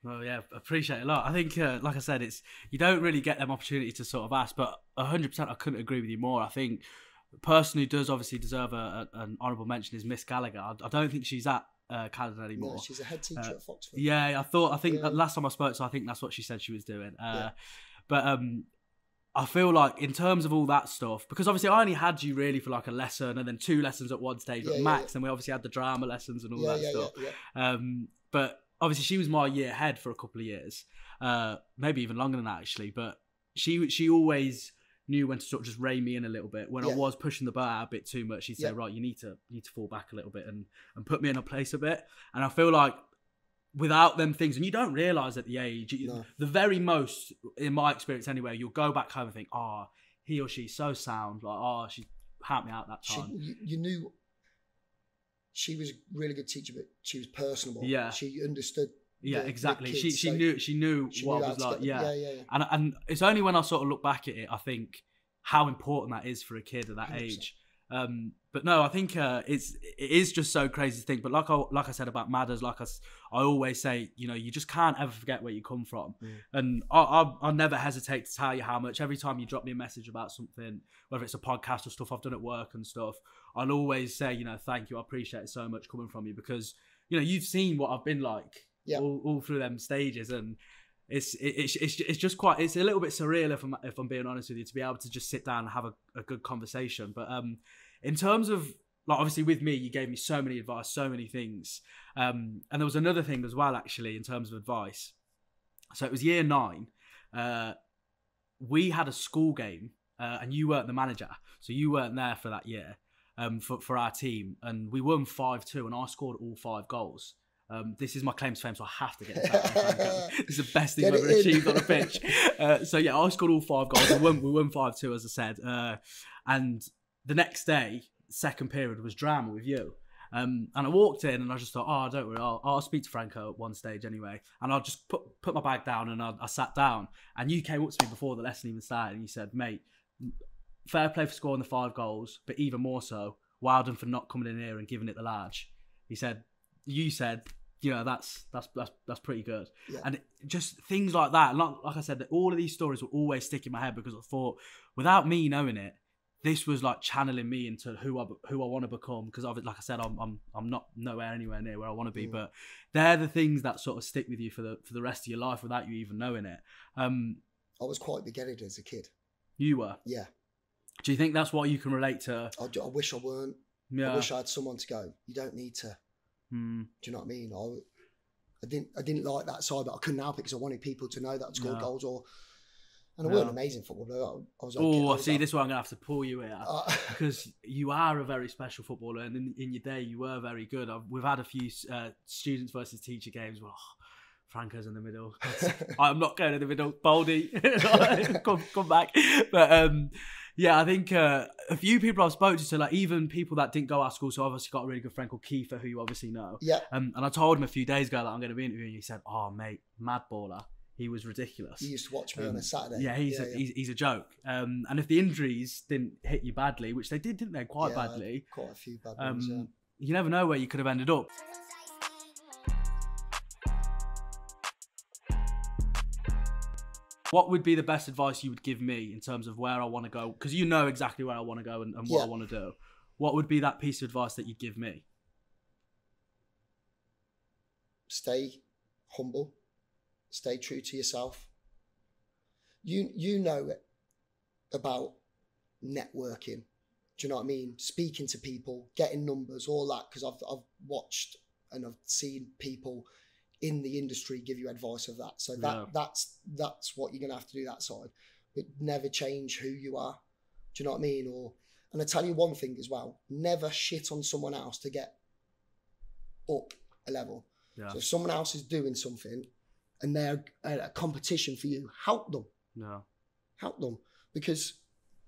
Well, yeah, appreciate it a lot. I think, like I said, you don't really get them opportunities to sort of ask, but 100% I couldn't agree with you more. I think the person who does obviously deserve an honourable mention is Miss Gallagher. I don't think she's at Canada anymore. No, she's a head teacher at Foxford. Yeah, I think last time I spoke to her, I think that's what she said she was doing. But I feel like in terms of all that stuff, because obviously I only had you really for like a lesson and then 2 lessons at one stage with Max, and we obviously had the drama lessons and all that stuff. But obviously she was my year ahead for a couple of years, maybe even longer than that actually. But she always knew when to sort of just rein me in a little bit. When I was pushing the boat out a bit too much, she'd say, right, you need to fall back a little bit and put me in a place a bit. And I feel like without them things, and you don't realise at the age, the very most, in my experience anyway, you'll go back home and think, he or she's so sound, like, she helped me out that time. You knew she was a really good teacher, but she was personable. Yeah. She understood. Yeah, exactly. She knew what it was like. Yeah. And it's only when I sort of look back at it, I think how important that is for a kid at that 100%. Age. But no, I think it is just so crazy to think. But like I said about Madders, I always say, you just can't ever forget where you come from. And I never hesitate to tell you how much. Every time you drop me a message about something, whether it's a podcast or stuff I've done at work and stuff, I'll always say, thank you. I appreciate it so much coming from you, because you've seen what I've been like all through them stages, and it's just quite, it's a little bit surreal if I'm being honest with you, to be able to just sit down and have a good conversation. But in terms of, like, obviously with me, you gave me so many advice, so many things, and there was another thing as well actually in terms of advice. So it was year 9, we had a school game, and you weren't the manager, so you weren't there for that year, for our team, and we won 5-2, and I scored all 5 goals. This is my claim to fame, so I have to get this out. This is the best thing I've ever achieved on a pitch. So yeah, I scored all 5 goals. We won 5-2, as I said. And the next day, second period, was drama with you. And I walked in and I just thought, don't worry, I'll speak to Franco at one stage anyway. And I'll just put my bag down, and I sat down. And you came up to me before the lesson even started, and you said, mate, fair play for scoring the 5 goals, but even more so, well done for not coming in here and giving it the large. You said, that's pretty good. Yeah. And just things like that. Like I said, all of these stories will always stick in my head, because I thought, without me knowing it, this was like channeling me into who I want to become. Because like I said, I'm not anywhere near where I want to be. But they're the things that sort of stick with you for the rest of your life without you even knowing it. I was quite big-headed as a kid. You were? Yeah. Do you think that's what you can relate to? I wish I weren't. Yeah. I wish I had someone to go, you don't need to. Do you know what I mean? I didn't like that side, but I couldn't help it because I wanted people to know that I'd scored goals. And I weren't an amazing footballer. I was okay. See, this is where I'm going to have to pull you here, because you are a very special footballer, and in your day you were very good. We've had a few students versus teacher games where Franco's in the middle. I'm not going in the middle. Baldy, come back. But yeah, I think a few people I've spoken to, so like even people that didn't go to our school, so I've obviously got a really good friend called 𝗪𝗪, who you obviously know. Yeah. And I told him a few days ago that I'm going to be interviewing you. He said, mate, mad baller. He was ridiculous. He used to watch me on a Saturday. Yeah, he's a joke. And if the injuries didn't hit you badly, which they did, didn't they? Quite badly. Quite a few bad ones, you never know where you could have ended up. What would be the best advice you would give me in terms of where I want to go? Because you know exactly where I want to go and what I want to do. What would be that piece of advice that you'd give me? Stay humble. Stay true to yourself. You know about networking. Do you know what I mean? Speaking to people, getting numbers, all that. Because I've watched and I've seen people in the industry give you advice of that. So that's what you're gonna have to do, that side. But never change who you are. Do you know what I mean? And I tell you one thing as well: never shit on someone else to get up a level. Yeah. So if someone else is doing something and they're a competition for you, help them. No. Help them, because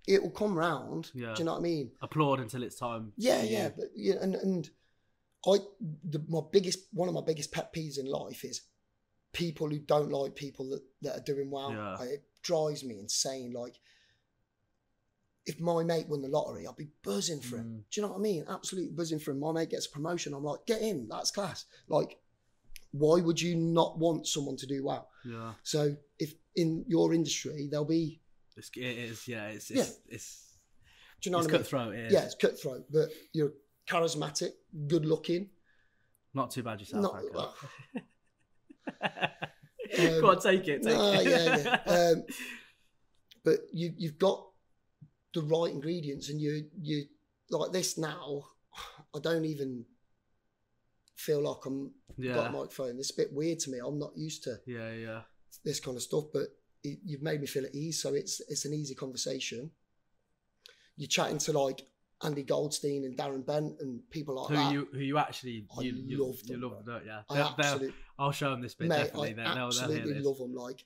it will come round. Yeah. Do you know what I mean? Applaud until it's time. Yeah. But and one of my biggest pet peeves in life is people who don't like people that are doing well. Yeah. It drives me insane. Like, if my mate won the lottery, I'd be buzzing for him. Do you know what I mean? Absolutely buzzing for him. My mate gets a promotion. I'm like, get in. That's class. Like, why would you not want someone to do well? Yeah. So if in your industry, there'll be... It's do you know what I mean? Cutthroat. Yeah, it's cutthroat. But you're charismatic, good looking. Not too bad yourself, Franco. Go on, take it. Yeah. But you've got the right ingredients, and you like this now. I don't even feel like I'm got a microphone. It's a bit weird to me. I'm not used to this kind of stuff, but you've made me feel at ease. So it's an easy conversation. You're chatting to like Andy Goldstein and Darren Bent and people like that. Who you actually love them, don't you? I'll show them this bit, mate, definitely. I absolutely love them. Like,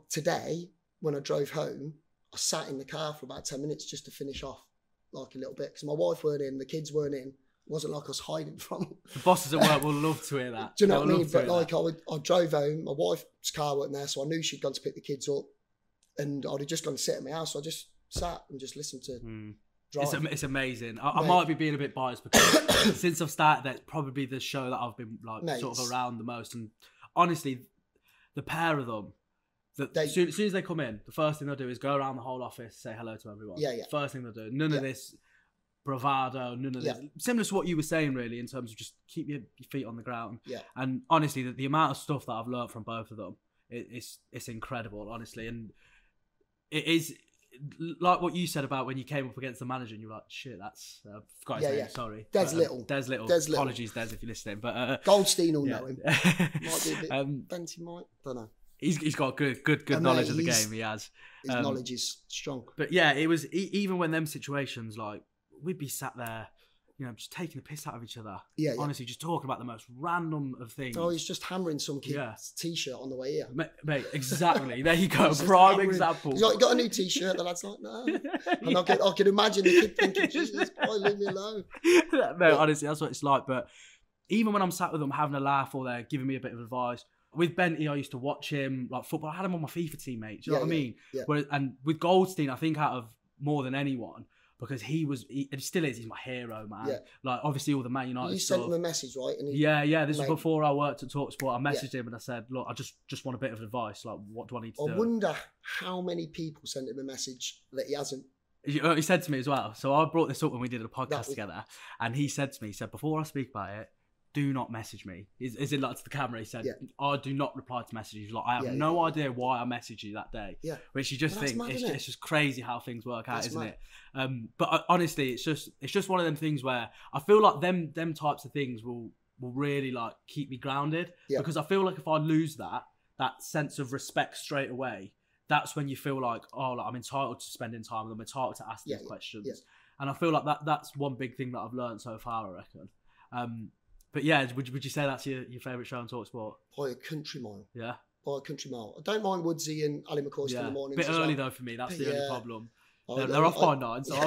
today when I drove home, I sat in the car for about 10 minutes just to finish off like a little bit, because my wife weren't in, the kids weren't in. It wasn't like I was hiding from them. The bosses at work will love to hear that. Do you know what I mean? But like, I drove home, my wife's car wasn't there, so I knew she'd gone to pick the kids up, and I'd have just gone to sit at my house. So I just sat and just listened to drive. It's amazing. I might be being a bit biased because since I've started, that's probably the show that I've been like sort of around the most. And honestly, the pair of them, as soon as they come in, the first thing they'll do is go around the whole office, say hello to everyone. Yeah. First thing they'll do. None of this bravado, none of this. Similar to what you were saying, really, in terms of just keep your feet on the ground. Yeah. And honestly, the amount of stuff that I've learned from both of them, it's incredible, honestly. And it is like what you said about when you came up against the manager and you were like, shit, that's forgot his name, sorry. Des Little. Apologies, Des, if you're listening. But Goldstein will know him. Might be a bit Benty might. Don't know. He's got good knowledge of the game. He has. His knowledge is strong. But yeah, it was even when them situations, like, we'd be sat there, you know, just taking the piss out of each other. Yeah. Honestly, just talking about the most random of things. Oh, he's just hammering some kid's t-shirt on the way here. Mate, exactly. There you go. Prime example. He's like, got a new t-shirt. The lad's like, no. And I can imagine the kid thinking, Jesus, boy, leave me alone. No, honestly, that's what it's like. But even when I'm sat with them having a laugh or they're giving me a bit of advice, with Benty, I used to watch him like football. I had him on my FIFA team, mate. Do you know what I mean? Yeah. And with Goldstein, I think out of more than anyone, because he still is, he's my hero, man. Yeah. Like, obviously all the Man United stuff. You sent him a message, right? And this was before I worked at TalkSport. I messaged him and I said, look, I just want a bit of advice. Like, what do I need to do? I wonder how many people sent him a message that he hasn't. He said to me as well. So I brought this up when we did a podcast together. And he said to me, before I speak about it, do not message me. Is it like to the camera? He said, I do not reply to messages. Like, I have no idea why I messaged you that day. Yeah. Which you just think, it's just crazy how things work out, isn't it? But honestly, it's just one of them things where I feel like them types of things will really like keep me grounded. Yeah. Because I feel like if I lose that sense of respect straight away, that's when you feel like, oh, like I'm entitled to spending time with them, I'm entitled to ask these questions. Yeah. And I feel like that's one big thing that I've learned so far, I reckon. But yeah, would you say that's your favourite show on TalkSport? By a country mile. Yeah. By a country mile. I don't mind ̄C𝗍𝗄𝗀 and Ali McCoy in the morning. A bit early though for me. That's the only problem. They're off by 9, so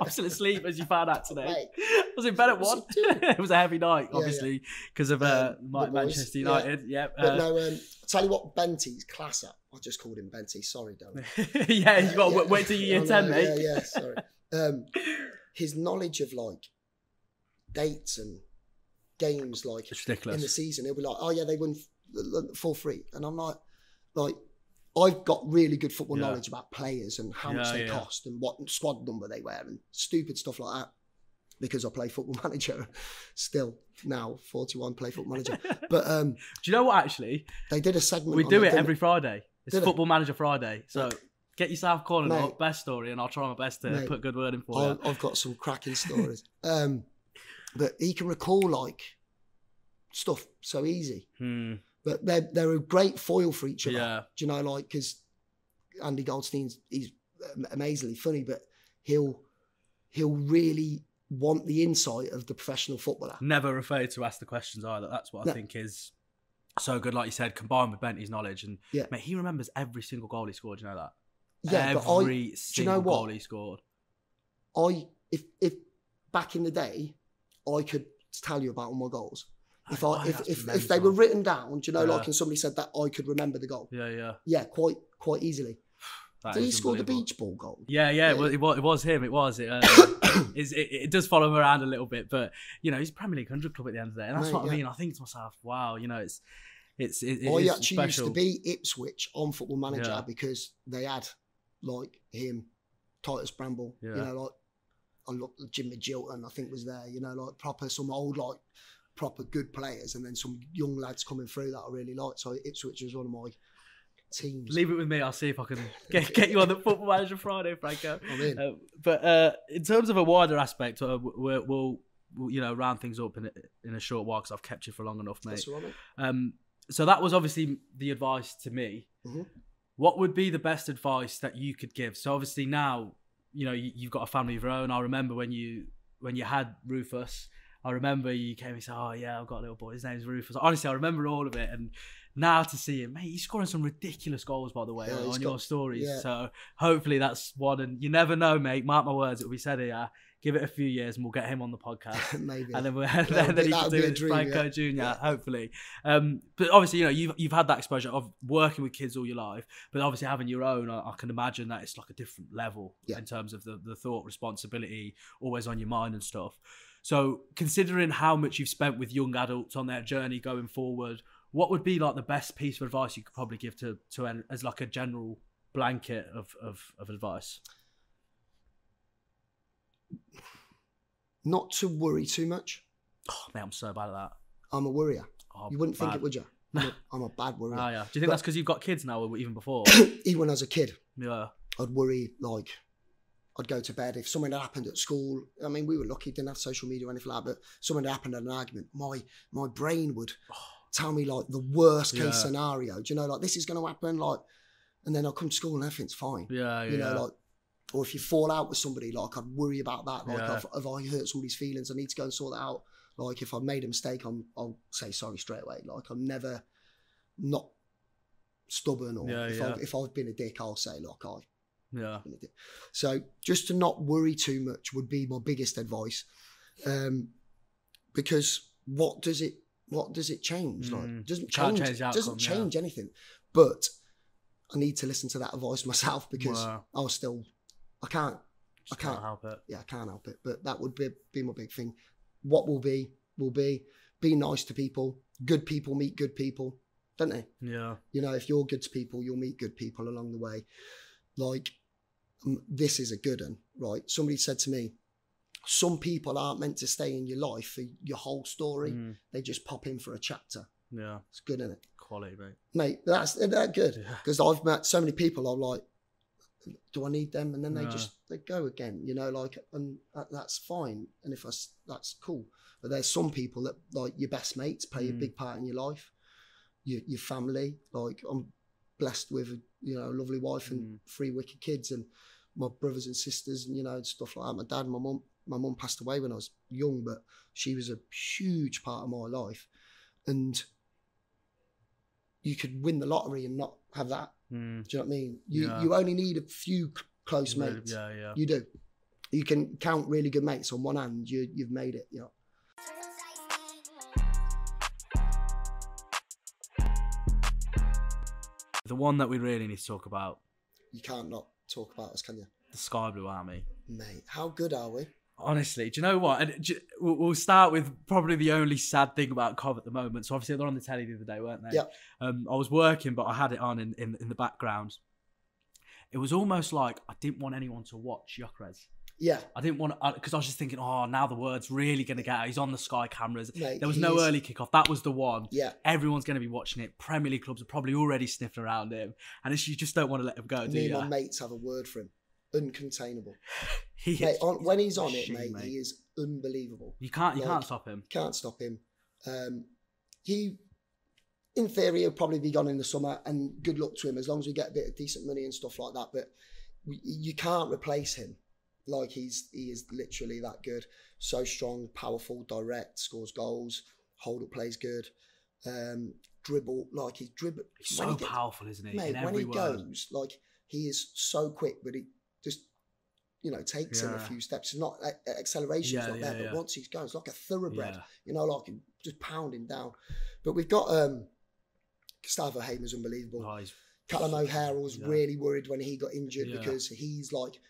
I'm still asleep, as you found out today. Right. I was in bed at 1. It was a heavy night, obviously, because of Manchester United. Yeah. But no, I'll tell you what, Benty's class up. I just called him Benty. Sorry, Darren. You got to wait till you're 10, mate. Yeah, sorry. His knowledge of like dates and games like in the season, he'll be like, oh yeah, they won full free, and I'm like I've got really good football knowledge about players and how much they cost and what squad number they wear and stupid stuff like that, because I play Football Manager still now, 41, play Football Manager. But do you know what, actually? They did a segment. We do it every Friday. It's Football Manager Friday. So get yourself calling up, best story, and I'll try my best to put a good word in for you. I've got some cracking stories. But he can recall like stuff so easy. But they're a great foil for each other. Yeah. Do you know, like, because Andy Goldstein's, he's amazingly funny, but he'll really want the insight of the professional footballer. Never afraid to ask the questions either. That's what I think is so good. Like you said, combined with Bentley's knowledge, and mate, he remembers every single goal he scored. You know that? Yeah, every single goal he scored. If back in the day, I could tell you about all my goals. If they were written down, do you know, like, and somebody said that, I could remember the goal. Yeah, quite easily. Did he score the beach ball goal? Yeah. It was him. It was. It does follow him around a little bit, but you know, he's Premier League 100 club at the end of the day, and that's what I mean. I think to myself, wow, you know, it I is actually special. used to be Ipswich on Football Manager because they had like him, Titus Bramble, you know, like I looked at Jim Magilton, I think was there, you know, like some old like proper good players, and then some young lads coming through that I really liked. So Ipswich was one of my teams. Leave it with me. I'll see if I can get you on the Football Manager Friday, Franco. I'm in. But in terms of a wider aspect, we'll you know, round things up in a short while, because I've kept you for long enough, mate. That's all right, mate. So that was obviously the advice to me. What would be the best advice that you could give? So obviously now, you know, you've got a family of your own. I remember when you had Rufus, I remember you came and said, oh yeah, I've got a little boy, his name's Rufus. Honestly, I remember all of it. And now to see him, mate, he's scoring some ridiculous goals, by the way, on your stories. Yeah. So hopefully that's one. And you never know, mate, mark my words, it will be said here. Give it a few years and we'll get him on the podcast. Maybe. And then he can do it, Franco Jr., hopefully. But obviously, you know, you've had that exposure of working with kids all your life, but obviously having your own, I can imagine that it's like a different level in terms of the thought, responsibility, always on your mind and stuff. So considering how much you've spent with young adults on their journey going forward, what would be like the best piece of advice you could probably give to as like a general blanket of advice? Not to worry too much. Oh, mate, I'm so bad at that. I'm a worrier. You wouldn't think it, would you? I'm a bad worrier. Oh, yeah. Do you think that's because you've got kids now, or even before? Even when I was a kid, I'd worry, like, I'd go to bed if something had happened at school. I mean, we were lucky, didn't have social media or anything like that, but something had happened at an argument, my brain would tell me, like, the worst case scenario. Do you know, like, this is going to happen, like, and then I'll come to school and everything's fine. You know, like, or if you fall out with somebody, like, I'd worry about that. Like, if I hurt somebody's feelings, I need to go and sort that out. Like, if I made a mistake, I'll say sorry straight away. Like, I'm never not stubborn, or if I've been a dick, I'll say, look, I've been a dick. So just to not worry too much would be my biggest advice. Because what does it change? Like, it doesn't change anything. But I need to listen to that advice myself, because I can't help it. Yeah, I can't help it. But that would be my big thing. What will be. Be nice to people. Good people meet good people, don't they? Yeah. You know, if you're good to people, you'll meet good people along the way. Like, this is a good one, right? Somebody said to me, some people aren't meant to stay in your life for your whole story. They just pop in for a chapter. Yeah. It's good, isn't it? Quality, mate. Mate, that's good. Because I've met so many people, I'm like, do I need them? And then they go again, you know, like, and that's fine. And that's cool. But there's some people that, like, your best mates play a big part in your life, your family. Like, I'm blessed with, you know, a lovely wife and 3 wicked kids, and my brothers and sisters, and, you know, stuff like that. My dad and my mum passed away when I was young, but she was a huge part of my life. And you could win the lottery and not have that. Do you know what I mean? You only need a few close mates. Yeah. You do. You can count really good mates on one hand. You've made it. You know. The one that we really need to talk about. You can't not talk about us, can you? The Sky Blue Army. Mate, how good are we? Honestly, do you know what? And we'll start with probably the only sad thing about Cov at the moment. So obviously they're on the telly the other day, weren't they? Yeah. I was working, but I had it on in the background. It was almost like I didn't want anyone to watch 𝗖𝗂𝘀𝘁. Yeah. I didn't want to, because I was just thinking, oh, now the word's really going to get out. He's on the Sky cameras. Mate, there was no early kickoff. That was the one. Yeah. Everyone's going to be watching it. Premier League clubs are probably already sniffing around him. And you just don't want to let him go, do you? Me and my mates have a word for him. Uncontainable. Mate, when he's on it, mate, he is unbelievable. You can't stop him. Can't stop him. He, in theory, he'll probably be gone in the summer, and good luck to him as long as we get a bit of decent money and stuff like that. But you can't replace him. Like he is literally that good. So strong, powerful, direct, scores goals, hold up plays good, dribble like he's dribble. He's so powerful, isn't he? Mate, when he goes, like he is so quick, but he just takes him a few steps. It's not acceleration's not there, but once he's going, it's like a thoroughbred. Like just pounding down. But we've got 𝗪𝗂𝘁𝗲 was unbelievable. Oh, 𝗪𝗂𝘁𝗲 was really worried when he got injured because he's like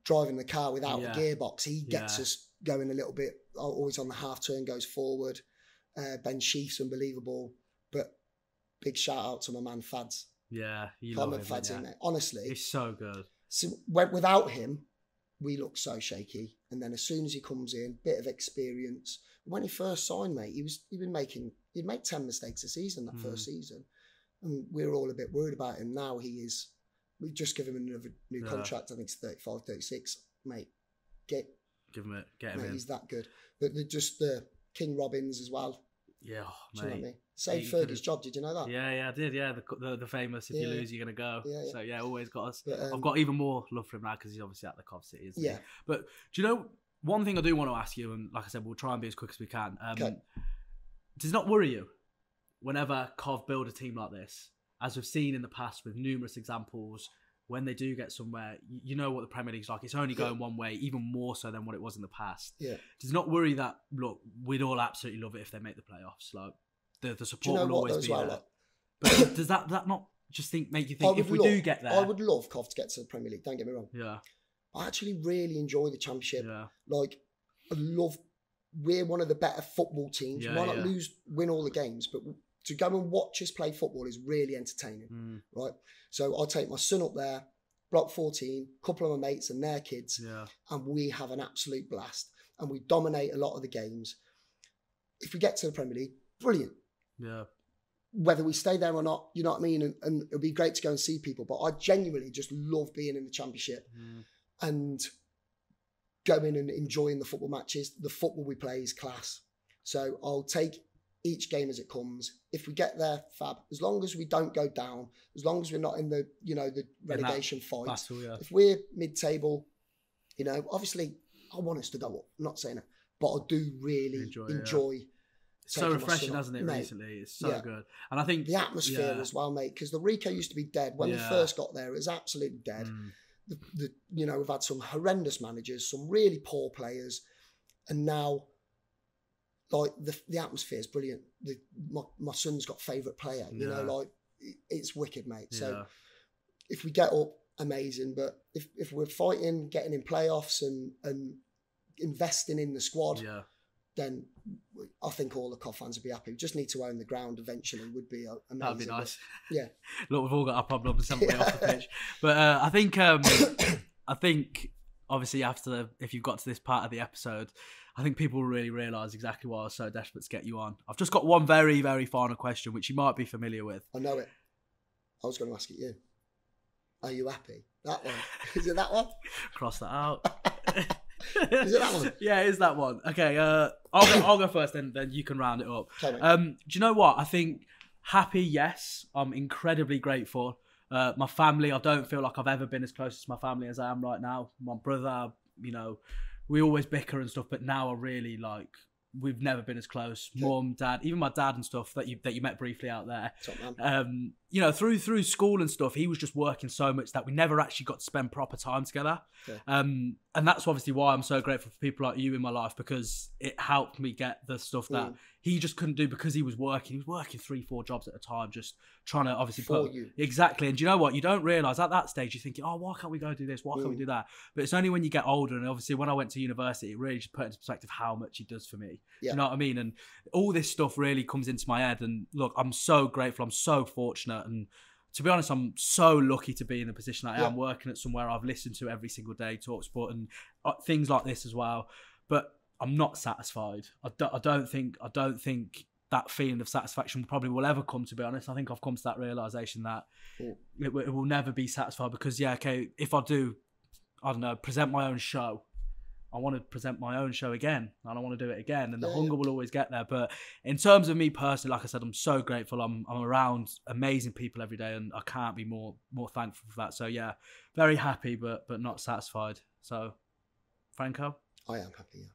driving the car without a gearbox. He gets us going a little bit, always on the half turn, goes forward. 𝗪𝗫𝗁𝗍's unbelievable. But big shout out to my man Fads. Yeah, you love him, 𝗪𝗁𝗁. Honestly, he's so good. So without him, we look so shaky. And then as soon as he comes in, bit of experience. When he first signed, mate, he'd make 10 mistakes a season that first season. And we were all a bit worried about him. Now we've just given him another new contract. I think it's 35, 36. Mate, get him in. He's that good. But just the King Robbins as well. Yeah, do you know what I mean? Saved Fergie's job. Did you know that? Yeah, I did. Yeah, the famous if you lose, you're gonna go. Yeah. So always got us. But, I've got even more love for him now because he's obviously at the 𝗪𝗁𝘁, isn't he? But do you know one thing I do want to ask you? And like I said, we'll try and be as quick as we can. Does it not worry you whenever Cov build a team like this, as we've seen in the past with numerous examples? When they do get somewhere, you know what the Premier League's like. It's only going one way, even more so than what it was in the past. Yeah. Does it not worry that, look, we'd all absolutely love it if they make the playoffs. Like, the support will always be there. But does that not just make you think if we do get there? I would love Cov to get to the Premier League, don't get me wrong. Yeah. I actually really enjoy the Championship. Yeah. Like, we're one of the better football teams. We might not win all the games, but to go and watch us play football is really entertaining, right? So I'll take my son up there, block 14, couple of my mates and their kids, and we have an absolute blast. And we dominate a lot of the games. If we get to the Premier League, brilliant. Yeah. Whether we stay there or not, you know what I mean? And it'll be great to go and see people. But I genuinely just love being in the Championship and going and enjoying the football matches. The football we play is class. So I'll take each game as it comes. If we get there, fab. As long as we don't go down, as long as we're not in the the relegation fight. Battle, if we're mid-table, obviously I want us to go up. I'm not saying it, but I do really enjoy. It's so refreshing, hasn't it? Mate, recently, it's so good, and I think the atmosphere as well, mate. Because the Rico used to be dead when we first got there. It was absolutely dead. We've had some horrendous managers, some really poor players, and now. Like the atmosphere is brilliant. My son's got favourite player. It's wicked, mate. So if we get up, amazing. But if we're fighting, getting in playoffs and investing in the squad, then I think all the 𝗂 fans would be happy. We just need to own the ground eventually. Would be amazing. That'd be nice. Yeah. Look, we've all got our problems, haven't we, off the pitch? But I think obviously if you've got to this part of the episode. I think people will really realise exactly why I was so desperate to get you on. I've just got one very, very final question, which you might be familiar with. I know it. I was going to ask it you. Are you happy? That one. Is it that one? Cross that out. Is it that one? Yeah, it is that one. Okay, I'll go first, then you can round it up. Okay, do you know what? I think happy, yes. I'm incredibly grateful. My family, I don't feel like I've ever been as close to my family as I am right now. My brother, we always bicker and stuff, but now I really we've never been as close. Okay. Mum, dad, even my dad and stuff that you met briefly out there. you know, through school and stuff, he was just working so much that we never actually got to spend proper time together. Okay. And that's obviously why I'm so grateful for people like you in my life, because it helped me get the stuff that he just couldn't do because he was working. He was working 3-4 jobs at a time, just trying to obviously For you. Exactly. And do you know what? You don't realise at that stage, you're thinking, oh, why can't we go do this? Why can't we do that? But it's only when you get older, and obviously when I went to university, it really just put into perspective how much he does for me. Yeah. You know what I mean? And all this stuff really comes into my head. And look, I'm so grateful. I'm so fortunate. And to be honest, I'm so lucky to be in the position I am, working at somewhere I've listened to every single day, talk sport and things like this as well. But I'm not satisfied. I don't think that feeling of satisfaction probably will ever come, to be honest. I think I've come to that realisation that it will never be satisfied, because, if I do, I don't know, present my own show, I want to present my own show again, and I want to do it again, and the hunger will always get there. But in terms of me personally, like I said, I'm so grateful. I'm around amazing people every day, and I can't be more thankful for that. So yeah, very happy, but not satisfied. So, Franco? I am happy, yeah.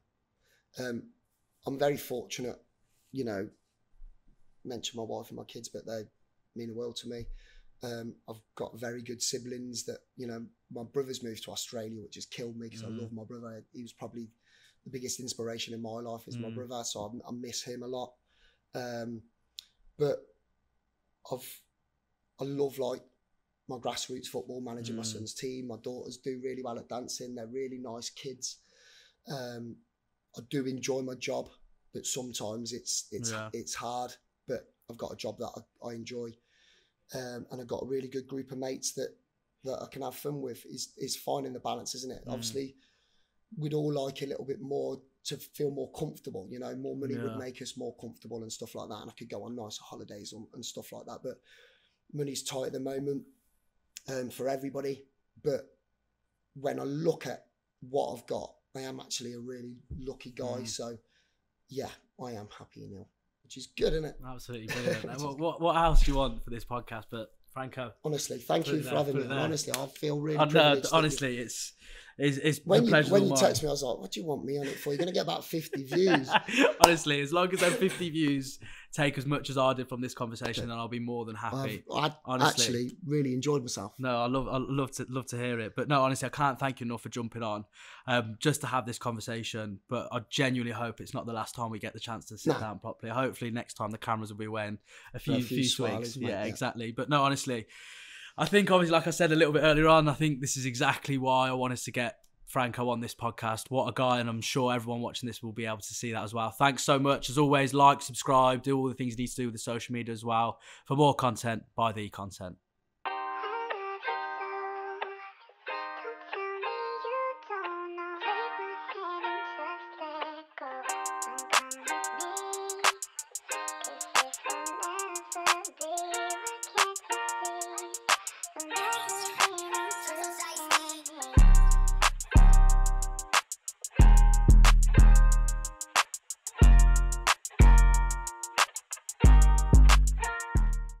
I'm very fortunate, you know, mention my wife and my kids, but they mean the world to me. I've got very good siblings that, you know, my brother's moved to Australia, which has killed me because I love my brother. He was probably the biggest inspiration in my life is my brother, so I miss him a lot. But I love, like, my grassroots football, managing my son's team. My daughters do really well at dancing. They're really nice kids. I do enjoy my job, but sometimes it's hard. But I've got a job that I enjoy, and I've got a really good group of mates that I can have fun with. Is finding the balance, isn't it? Obviously, we'd all like a little bit more to feel more comfortable. You know, more money would make us more comfortable and stuff like that. And I could go on nicer holidays and stuff like that. But money's tight at the moment for everybody. But when I look at what I've got, I am actually a really lucky guy. So yeah, I am happy and ill, which is good, isn't it? Absolutely brilliant. What else do you want for this podcast? But Franco, honestly, thank you for having me. Honestly, I feel really privileged. Honestly, it's when a pleasure. When you text me, I was like, "What do you want me on it for? You're going to get about 50 views." Honestly, as long as those 50 views take as much as I did from this conversation, then I'll be more than happy. I actually really enjoyed myself. No, I love to hear it. But no, honestly, I can't thank you enough for jumping on, just to have this conversation. But I genuinely hope it's not the last time we get the chance to sit down properly. Hopefully, next time the cameras will be away in a few swigs. Yeah, exactly. But no, honestly, I think obviously, like I said a little bit earlier on, I think this is exactly why I wanted to get Franco on this podcast. What a guy, and I'm sure everyone watching this will be able to see that as well. Thanks so much. As always, like, subscribe, do all the things you need to do with the social media as well. For more content, buy the content.